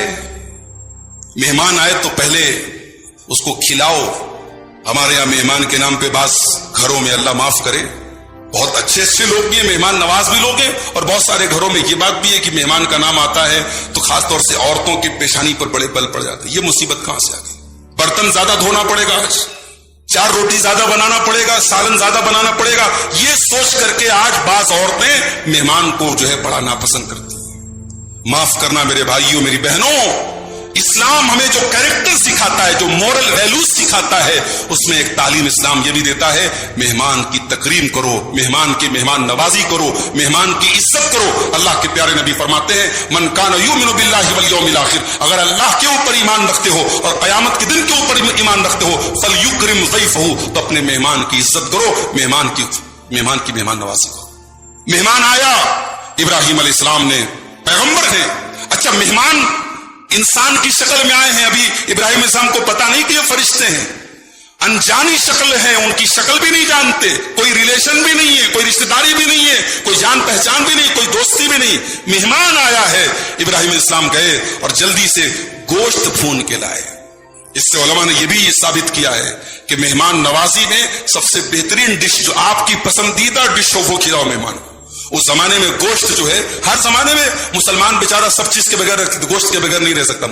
مہمان آئے تو پہلے اس کو کھلاؤ. ہمارے یہاں مہمان کے نام پہ بعض گھروں میں اللہ معاف کرے بہت اچھے لوگ بھی ہیں، مہمان نواز بھی لوگ ہیں، اور بہت سارے گھروں میں یہ بات بھی ہے کہ مہمان کا نام آتا ہے تو خاص طور سے عورتوں کی پیشانی پر بڑے بل پڑ جاتے ہیں. یہ مصیبت کہاں سے آ گئی؟ برتن زیادہ دھونا پڑے گا، آج 4 روٹی زیادہ بنانا پڑے گا، سالن زیادہ بنانا پڑے گا. یہ سوچ کر کے آج بعض عورتیں مہمان کو جو ہے بڑا ناپسند کرتی ہیں. معاف کرنا میرے بھائیوں میری بہنوں، اسلام ہمیں جو کریکٹر سکھاتا ہے، جو مورل ویلیوز سکھاتا ہے، اس میں ایک تعلیم اسلام یہ بھی دیتا ہے مہمان کی تکریم کرو، مہمان کی مہمان نوازی کرو، مہمان کی عزت کرو. اللہ کے پیارے نبی فرماتے ہیں من کان یؤمن باللہ والیوم الاخر، اگر اللہ کے اوپر ایمان رکھتے ہو اور قیامت کے دن کے اوپر ایمان رکھتے ہو، فلیکرم ضیفہ، تو اپنے مہمان کی عزت کرو، مہمان کی مہمان نوازی کرو. مہمان آیا، ابراہیم علیہ السلام نے، پیغمبر ہیں، اچھا مہمان انسان کی شکل میں آئے ہیں. ابھی ابراہیم علیہ السلام کو پتا نہیں کہ یہ فرشتے ہیں، انجانی شکل ہے، ان کی شکل بھی نہیں جانتے، کوئی ریلیشن بھی نہیں ہے، کوئی رشتہ داری بھی نہیں ہے، کوئی جان پہچان بھی نہیں، کوئی دوستی بھی نہیں. مہمان آیا ہے. ابراہیم علیہ السلام گئے اور جلدی سے گوشت بھون کے لائے. اس سے علماء نے یہ بھی ثابت کیا ہے کہ مہمان نوازی میں سب سے بہترین ڈش جو آپ کی پسندیدہ ڈش ہو وہ کھلاؤ مہمان کو. اس زمانے میں گوشت جو ہے، ہر زمانے میں مسلمان بیچارہ سب چیز کے بغیر گوشت کے بغیر نہیں رہ سکتا.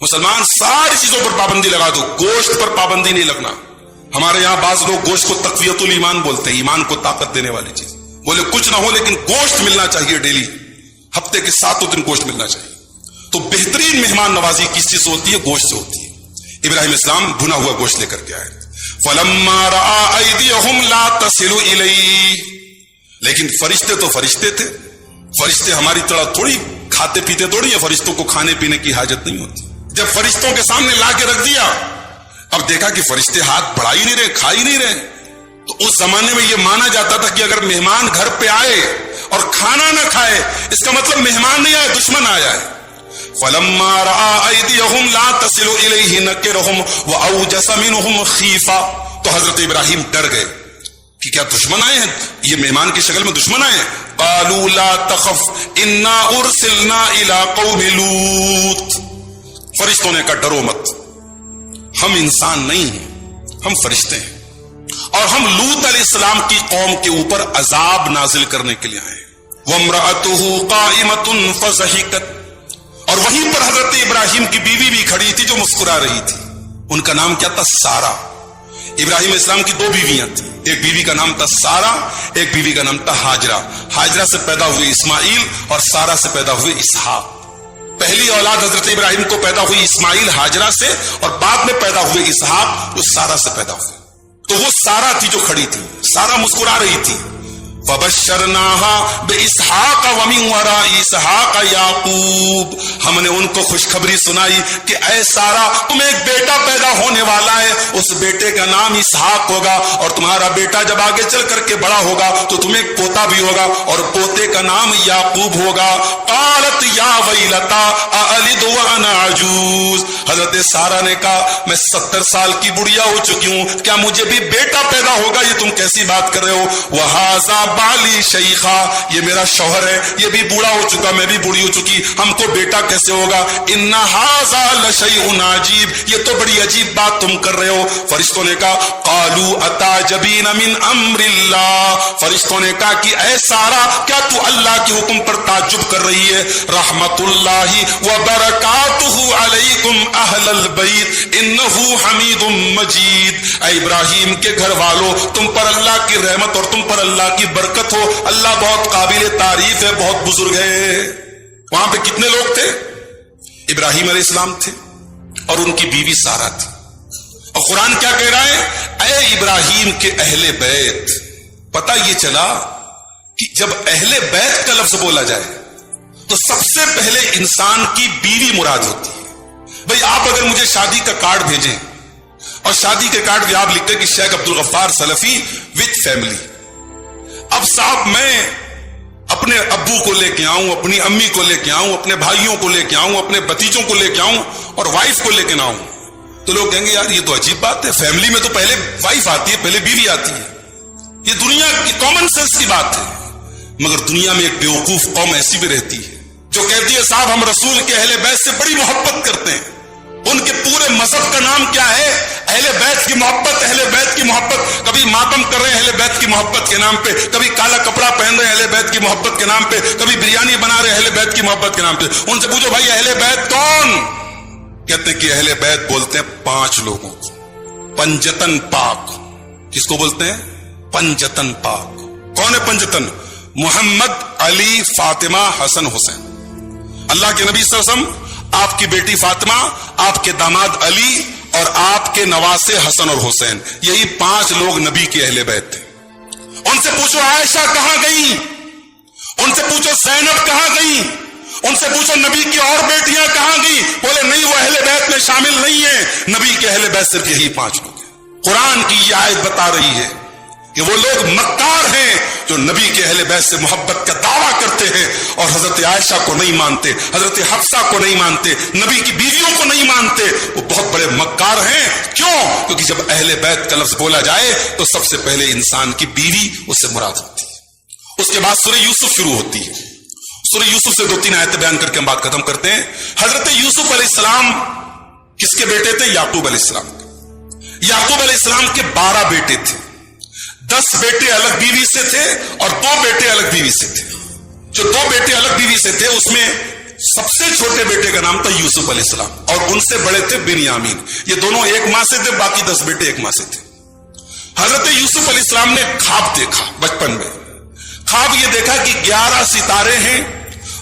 مسلمان ساری چیزوں پر پابندی لگا دو، گوشت پر پابندی نہیں لگنا. ہمارے یہاں بعض لوگ گوشت کو تقویت الایمان بولتے ہیں، ایمان کو طاقت دینے والی چیز. بولے کچھ نہ ہو لیکن گوشت ملنا چاہیے ڈیلی، ہفتے کے 7 دن گوشت ملنا چاہیے. تو بہترین مہمان نوازی کس چیز سے ہوتی ہے؟ گوشت سے ہوتی ہے. ابراہیم السلام بھنا ہوا گوشت لے کر کے آئے. فَلَمَّا رَأَىٰ أَيْدِيَهُمْ لَا تَصِلُ إِلَيْهِ، لیکن فرشتے تو فرشتے تھے. فرشتے ہماری طرح تھوڑی کھاتے پیتے تھوڑی ہیں، فرشتوں کو کھانے پینے کی حاجت نہیں ہوتی. جب فرشتوں کے سامنے لا کے رکھ دیا، اب دیکھا کہ فرشتے ہاتھ بڑھا ہی نہیں رہے، کھا ہی نہیں رہے. تو اس زمانے میں یہ مانا جاتا تھا کہ اگر مہمان گھر پہ آئے اور کھانا نہ کھائے، اس کا مطلب مہمان نہیں آیا، دشمن آیا ہے. فَلَمَّا رَأَىٰ أَيْدِيَهُمْ لَا تَصِلُ إِلَيْهِ نَكِرَهُمْ وَأَوْجَسَ مِنْهُمْ خِيفَةً، تو حضرت ابراہیم ڈر گئے کہ کیا دشمن آئے ہیں، یہ مہمان کی شکل میں دشمن آئے ہیں. قالوا لا تخف انا ارسلنا الى قوم لوط، فرشتوں نے کہا ڈرو مت، ہم انسان نہیں ہیں، ہم فرشتے ہیں، اور ہم لوط علیہ السلام کی قوم کے اوپر عذاب نازل کرنے کے لیے آئے. وامرأته قائمة فضحكت، اور وہیں پر حضرت ابراہیم کی بیوی بھی کھڑی تھی جو مسکرا رہی تھی. ان کا نام کیا تھا؟ سارا. ابراہیم اسلام کی 2 بیویاں تھیں، ایک بیوی کا نام تھا سارا، ایک بیوی کا نام تھا ہاجرہ. ہاجرہ سے پیدا ہوئے اسماعیل اور سارا سے پیدا ہوئے اسحاق. پہلی اولاد حضرت ابراہیم کو پیدا ہوئی اسماعیل ہاجرہ سے، اور بعد میں پیدا ہوئے اسحاق جو سارا سے پیدا ہوئے. تو وہ سارا تھی جو کھڑی تھی، سارا مسکرا رہی تھی. فبشرناها باسحاق ومن وراء اسحاق یعقوب، ہم نے ان کو خوشخبری سنائی کہ اے سارا تمہیں ایک بیٹا پیدا ہونے والا ہے، اس بیٹے کا نام اسحاق ہوگا، اور تمہارا بیٹا جب آگے چل کر کے بڑا ہوگا تو تمہیں ایک پوتا بھی ہوگا، اور پوتے کا نام یعقوب ہوگا۔ قالت یا ویلتا االد وانا عجوز، حضرت سارا نے کہا میں 70 سال کی بڑھیا ہو چکی ہوں، کیا مجھے بھی بیٹا پیدا ہوگا؟ یہ تم کیسی بات کر رہے ہو؟ وہذا بالی شیخا، یہ میرا شوہر ہے، یہ بھی بوڑھا ہو چکا، میں بھی بوڑھی ہو چکی، ہم کو بیٹا کیسے ہوگا؟ ان ھذا لشیء عجیب، یہ تو بڑی عجیب بات تم کر رہے ہو۔ فرشتوں نے کہا قالوا اتعجبین من امر اللہ، فرشتوں نے کہا کہ اے سارا کیا تو اللہ کے حکم پر تعجب کر رہی ہے؟ رحمت اللہ وبرکاتہ علیکم اہل البیت انہ حمید مجید، اے ابراہیم کے گھر والوں تم پر اللہ کی رحمت اور تم پر اللہ کی برکت ہو، اللہ بہت قابل تعریف ہے، بہت بزرگ ہے۔ وہاں پہ کتنے لوگ تھے؟ ابراہیم علیہ السلام تھے اور ان کی بیوی سارا تھی، اور قرآن کیا کہہ رہا ہے؟ اے ابراہیم کے اہل بیت۔ پتہ یہ چلا کہ جب اہل بیت کا لفظ بولا جائے تو سب سے پہلے انسان کی بیوی مراد ہوتی ہے۔ بھئی آپ اگر مجھے شادی کا کارڈ بھیجیں اور شادی کے کارڈ میں آپ لکھتے کہ شیخ عبدالغفار سلفی وتھ فیملی، اب صاحب میں اپنے ابو کو لے کے آؤں، اپنی امی کو لے کے آؤں، اپنے بھائیوں کو لے کے آؤں، اپنے بتیجوں کو لے کے آؤں اور وائف کو لے کے نہ آؤں، تو لوگ کہیں گے یار یہ تو عجیب بات ہے، فیملی میں تو پہلے وائف آتی ہے، پہلے بیوی آتی ہے، یہ دنیا کی کامن سینس کی بات ہے۔ مگر دنیا میں ایک بیوقوف قوم ایسی بھی رہتی ہے جو کہتی ہے صاحب ہم رسول کے اہل بیت سے بڑی محبت کرتے ہیں، ان کے پورے مذہب کا نام کیا ہے؟ اہل بیت کی محبت، اہل بیت کی محبت۔ کبھی ماتم کر رہے ہیں اہل بیت کی محبت کے نام پہ، کبھی کالا کپڑا پہن رہے ہیں اہل بیت کی محبت کے نام پہ، کبھی بریانی بنا رہے ہیں اہل بیت کی محبت کے نام پہ۔ ان سے پوچھو بھائی اہل بیت کون؟ کہتے ہیں کہ اہل بیت بولتے ہیں 5 لوگوں کو، پنجتن پاک۔ کس کو بولتے ہیں؟ پنجتن پاک۔ کون ہے پنجتن؟ محمد، علی، فاطمہ، حسن، حسین۔ اللہ کے نبی صلی اللہ علیہ وسلم، آپ کی بیٹی فاطمہ، آپ کے داماد علی اور آپ کے نواسے حسن اور حسین، یہی 5 لوگ نبی کے اہل بیت تھے۔ ان سے پوچھو عائشہ کہاں گئی، ان سے پوچھو زینب کہاں گئی، ان سے پوچھو نبی کی اور بیٹیاں کہاں گئی، بولے نہیں وہ اہل بیت میں شامل نہیں ہیں، نبی کے اہل بیت صرف یہی 5 لوگ ہیں۔ قرآن کی یہ آیت بتا رہی ہے کہ وہ لوگ مکار ہیں جو نبی کے اہل بیت سے محبت کا دعویٰ کرتے ہیں اور حضرت عائشہ کو نہیں مانتے، حضرت حفصہ کو نہیں مانتے، نبی کی بیویوں کو نہیں مانتے، وہ بہت بڑے مکار ہیں۔ کیوں؟ کیونکہ جب اہل بیت کا لفظ بولا جائے تو سب سے پہلے انسان کی بیوی اس سے مراد ہوتی ہے، اس کے بعد سورہ یوسف شروع ہوتی ہے۔ سورہ یوسف سے 2-3 آیتیں بیان کر کے ہم بات ختم کرتے ہیں۔ حضرت یوسف علیہ السلام کس کے بیٹے تھے؟ یعقوب علیہ السلام کے۔ یعقوب علیہ السلام کے 12 بیٹے تھے، 10 بیٹے الگ بیوی سے تھے اور 2 بیٹے الگ بیوی سے تھے۔ جو 2 بیٹے الگ بیوی سے تھے اس میں سب سے چھوٹے بیٹے کا نام تھا یوسف علیہ السلام اور ان سے بڑے تھے بنیامین۔ یہ دونوں ایک ماں سے تھے، باقی 10 بیٹے ایک ماں سے تھے۔ حضرت یوسف علیہ السلام نے خواب دیکھا بچپن میں۔ خواب یہ دیکھا کہ 11 ستارے ہیں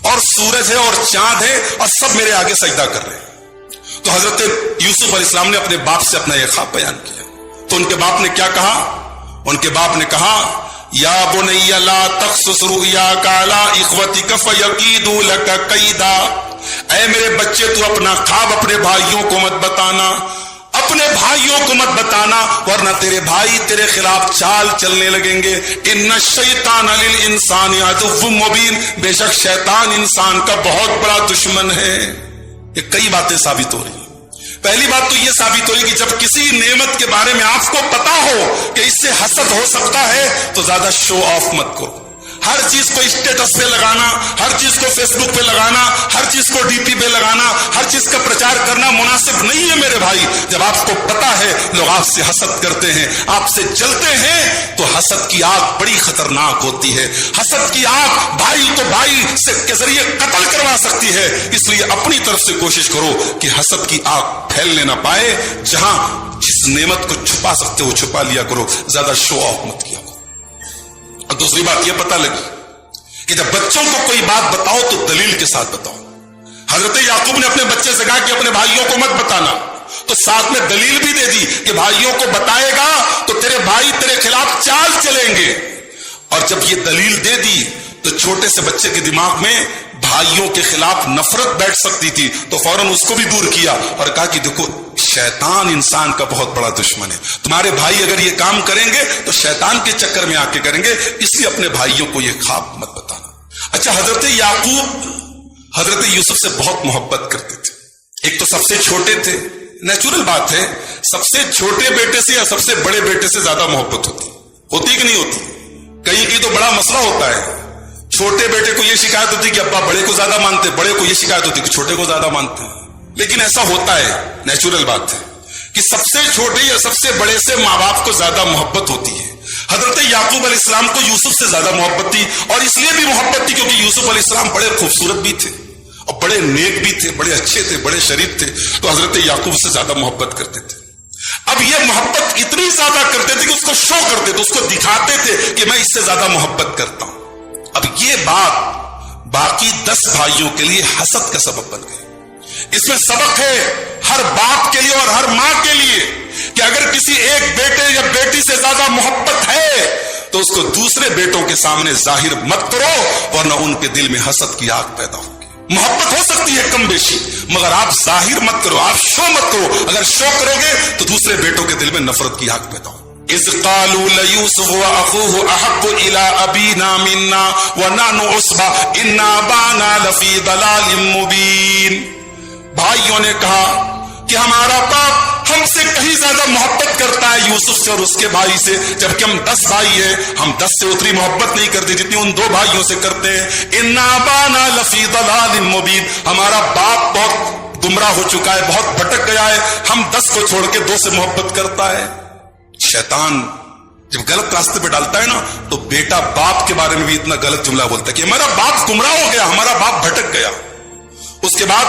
اور سورج ہے اور چاند ہے اور سب میرے آگے سجدہ کر رہے ہیں۔ تو حضرت یوسف علیہ السلام نے اپنے باپ سے اپنا یہ خواب بیان کیا۔ تو ان کے باپ نے کیا کہا؟ ان کے باپ نے کہا یا بنی لا تقصص رؤیاک علی اخوتک فیکیدوا لک کیدا، اے میرے بچے تو اپنا خواب اپنے بھائیوں کو مت بتانا، اپنے بھائیوں کو مت بتانا ورنہ تیرے بھائی تیرے خلاف چال چلنے لگیں گے۔ ان الشیطان للانسان عدو مبین، بے شک شیطان انسان کا بہت بڑا دشمن ہے۔ یہ کئی باتیں ثابت ہو رہی ہیں۔ پہلی بات تو یہ ثابت ہوئی کہ جب کسی نعمت کے بارے میں آپ کو پتا ہو کہ اس سے حسد ہو سکتا ہے تو زیادہ شو آف مت کرو۔ ہر چیز کو اسٹیٹس پہ لگانا، ہر چیز کو فیس بک پہ لگانا، ہر چیز کو ڈی پی پہ لگانا، ہر چیز کا پرچار کرنا مناسب نہیں ہے میرے بھائی۔ جب آپ کو پتا ہے لوگ آپ سے حسد کرتے ہیں، آپ سے جلتے ہیں، تو حسد کی آگ بڑی خطرناک ہوتی ہے۔ حسد کی آگ بھائی کو بھائی سے کے ذریعے قتل کروا سکتی ہے۔ اس لیے اپنی طرف سے کوشش کرو کہ حسد کی آگ پھیلنے نہ پائے۔ جہاں جس نعمت کو چھپا سکتے ہو چھپا لیا کرو، زیادہ شو آف مت کیا کرو۔ اور دوسری بات یہ پتہ لگی کہ جب بچوں کو کوئی بات بتاؤ تو دلیل کے ساتھ بتاؤ۔ حضرت یعقوب نے اپنے بچے سے کہا کہ اپنے بھائیوں کو مت بتانا، تو ساتھ میں دلیل بھی دے دی کہ بھائیوں کو بتائے گا تو تیرے بھائی تیرے خلاف چال چلیں گے۔ اور جب یہ دلیل دے دی تو چھوٹے سے بچے کے دماغ میں بھائیوں کے خلاف نفرت بیٹھ سکتی تھی، تو فوراً اس کو بھی دور کیا اور کہا کہ دیکھو شیطان انسان کا بہت بڑا دشمن ہے، تمہارے بھائی اگر یہ کام کریں گے تو شیطان کے چکر میں آ کے کریں گے، اس لیے اپنے بھائیوں کو یہ خواب مت بتانا۔ اچھا، حضرت یعقوب حضرت یوسف سے بہت محبت کرتے تھے۔ ایک تو سب سے چھوٹے تھے، نیچرل بات ہے، سب سے چھوٹے بیٹے سے یا سب سے بڑے بیٹے سے زیادہ محبت ہوتی کہ نہیں ہوتی؟ کہیں کی تو بڑا مسئلہ ہوتا ہے، چھوٹے بیٹے کو یہ شکایت ہوتی کہ ابا بڑے کو زیادہ مانتے، بڑے کو یہ شکایت ہوتی کہ چھوٹے کو زیادہ مانتے ہیں۔ لیکن ایسا ہوتا ہے، نیچرل بات ہے کہ سب سے چھوٹے یا سب سے بڑے سے ماں باپ کو زیادہ محبت ہوتی ہے۔ حضرت یعقوب علیہ السلام کو یوسف سے زیادہ محبت تھی، اور اس لیے بھی محبت تھی کیونکہ یوسف علیہ السلام بڑے خوبصورت بھی تھے اور بڑے نیک بھی تھے، بڑے اچھے تھے، بڑے شریف تھے، تو حضرت یعقوب سے زیادہ محبت کرتے تھے۔ اب یہ محبت اتنی زیادہ کرتے تھے کہ اس کو شو کرتے تھے، اس کو دکھاتے تھے کہ میں اس سے زیادہ محبت کرتا ہوں۔ اب یہ بات باقی 10 بھائیوں کے لیے حسد کا سبب بن گئی۔ اس میں سبق ہے ہر باپ کے لیے اور ہر ماں کے لیے کہ اگر کسی ایک بیٹے یا بیٹی سے زیادہ محبت ہے تو اس کو دوسرے بیٹوں کے سامنے ظاہر مت کرو، ورنہ ان کے دل میں حسد کی آگ پیدا ہوگی۔ محبت ہو سکتی ہے کم بیشی، مگر آپ ظاہر مت کرو، آپ شو مت کرو۔ اگر شو کرو گے تو دوسرے بیٹوں کے دل میں نفرت کی آگ پیدا ہوگی۔ اذ قالوا ليوسف واخوه احب الى ابينا منا ونحن عصبة ان ابانا لفي ضلال مبين۔ بھائیوں نے کہا کہ ہمارا باپ ہم سے کہیں زیادہ محبت کرتا ہے یوسف سے اور اس کے بھائی سے، جبکہ ہم 10 بھائی ہیں، ہم 10 سے اتنی محبت نہیں کرتے جتنی ان 2 بھائیوں سے کرتے ہیں۔ ان ابانا لفی ضلال مبین، ہمارا باپ بہت گمراہ ہو چکا ہے، بہت بھٹک گیا ہے، ہم 10 کو چھوڑ کے 2 سے محبت کرتا ہے۔ شیطان جب غلط راستے پہ ڈالتا ہے نا تو بیٹا باپ کے بارے میں بھی اتنا غلط جملہ بولتا ہے کہ ہمارا باپ گمراہ ہو گیا، ہمارا باپ بھٹک گیا۔ اس کے بعد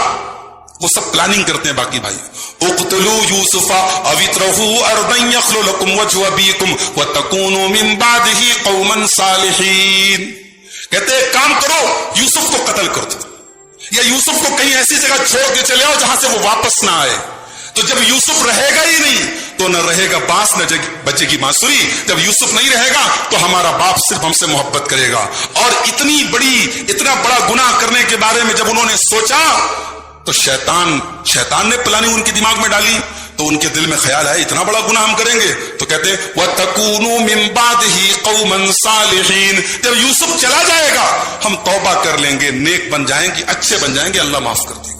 وہ سب پلاننگ کرتے ہیں باقی بھائی، اقتلوا یوسف او اطرحوه ارضا یخل لکم وجه ابیکم وتکونوا من بعده قوما صالحین۔ کہتے ہیں کام کرو، یوسف کو قتل کر دو یا یوسف کو کہیں ایسی جگہ چھوڑ کے چلے آؤ جہاں سے وہ واپس نہ آئے۔ تو جب یوسف رہے گا ہی نہیں تو نہ رہے گا بانس نہ بچے گی بانسری۔ جب یوسف نہیں رہے گا تو ہمارا باپ صرف ہم سے محبت کرے گا۔ اور اتنا بڑا گناہ کرنے کے بارے میں جب انہوں نے سوچا تو شیطان نے پلاننگ ان کے دماغ میں ڈالی، تو ان کے دل میں خیال آیا اتنا بڑا گناہ ہم کریں گے، تو کہتے ہیں وَتَكُونُوا مِن بَعْدِهِ قَوْمًا صَالِحِينَ، جب یوسف چلا جائے گا ہم توبہ کر لیں گے، نیک بن جائیں گے، اچھے بن جائیں گے، اللہ معاف کر دے گا۔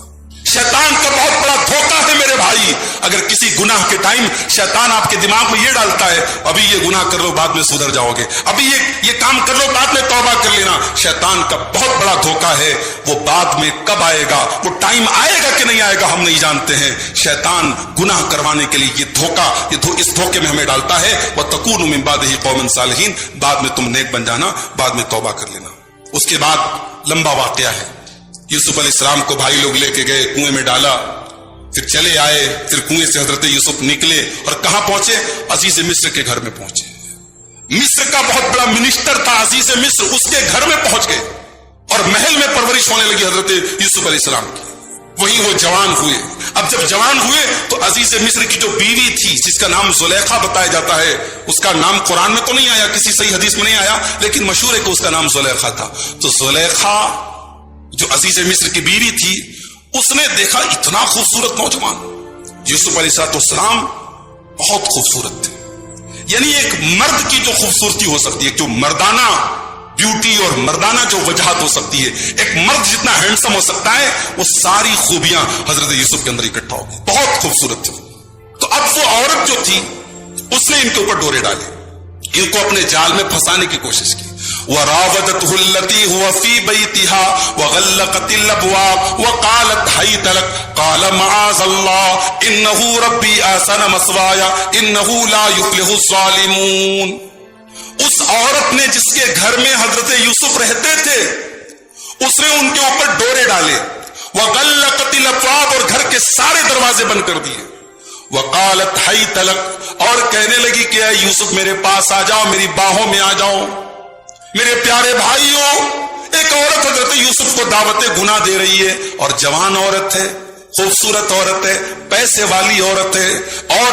شیطان کا بہت بڑا دھوکہ ہے میرے بھائی، اگر کسی گناہ کے ٹائم شیطان آپ کے دماغ میں یہ ڈالتا ہے ابھی یہ گناہ کر لو بعد میں سدھر جاؤ گے، ابھی یہ کام کر لو بعد میں توبہ کر لینا۔ شیطان کا بہت بڑا دھوکہ ہے، وہ بعد میں کب آئے گا، وہ ٹائم آئے گا کہ نہیں آئے گا ہم نہیں جانتے ہیں۔ شیطان گناہ کروانے کے لیے اس دھوکے میں ہمیں ڈالتا ہے وَتَكُونُوا مِن بَعْدِهِ قَوْمًا صَالِحِينَ، بعد میں تم نیک بن جانا، بعد میں توبہ کر لینا۔ اس کے بعد لمبا واقعہ ہے، یوسف علیہ السلام کو بھائی لوگ لے کے گئے، کنویں میں ڈالا، پھر چلے آئے، پھر کنویں سے حضرت یوسف نکلے اور کہاں پہنچے؟ عزیز مصر کے گھر میں پہنچے۔ مصر کا بہت بڑا منسٹر تھا عزیز مصر، اس کے گھر میں پہنچ گئے اور محل میں پرورش ہونے لگی حضرت یوسف علیہ السلام کی۔ وہیں وہ جوان ہوئے۔ اب جب جوان ہوئے تو عزیز مصر کی جو بیوی تھی جس کا نام زلیخا بتایا جاتا ہے، اس کا نام قرآن میں تو نہیں آیا، کسی صحیح حدیث میں نہیں آیا، لیکن مشہور ہے کہ اس کا نام زلیخا تھا۔ تو زلیخا جو عزیز مصر کی بیوی تھی، اس نے دیکھا اتنا خوبصورت نوجوان، یوسف علیہ السلام بہت خوبصورت تھے۔ یعنی ایک مرد کی جو خوبصورتی ہو سکتی ہے، جو مردانہ بیوٹی اور مردانہ جو وجہت ہو سکتی ہے، ایک مرد جتنا ہینڈسم ہو سکتا ہے، وہ ساری خوبیاں حضرت یوسف کے اندر اکٹھا ہو گئی، بہت خوبصورت تھی۔ تو اب وہ عورت جو تھی اس نے ان کے اوپر ڈورے ڈالے، ان کو اپنے جال میں پھنسانے کی کوشش کی۔ وراودته التي هو في بيتها وغلقت الابواب وقالت هيت لك قال معاذ الله انه ربي احسن مثواي انه لا يفلح الظالمون۔ اس عورت نے جس کے گھر میں حضرت یوسف رہتے تھے، اس نے ان کے اوپر ڈورے ڈالے، وغلقت الابواب، اور گھر کے سارے دروازے بند کر دیے، وقالت هيت لك، اور کہنے لگی کہ اے یوسف میرے پاس آ جاؤ، میری باہوں میں آ جاؤ۔ میرے پیارے بھائیوں، ایک عورت حضرت یوسف کو دعوت گناہ دے رہی ہے، اور جوان عورت ہے، خوبصورت عورت ہے، پیسے والی عورت ہے، اور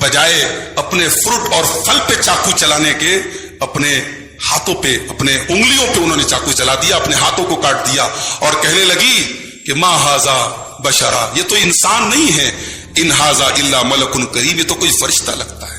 بجائے اپنے فروٹ اور پھل پہ چاقو چلانے کے اپنے ہاتھوں پہ، اپنے انگلیوں پہ انہوں نے چاقو چلا دیا، اپنے ہاتھوں کو کاٹ دیا اور کہنے لگی کہ ما ھذا بشرا، یہ تو انسان نہیں ہے، ان ھذا الا ملک کریم، یہ تو کوئی فرشتہ لگتا ہے۔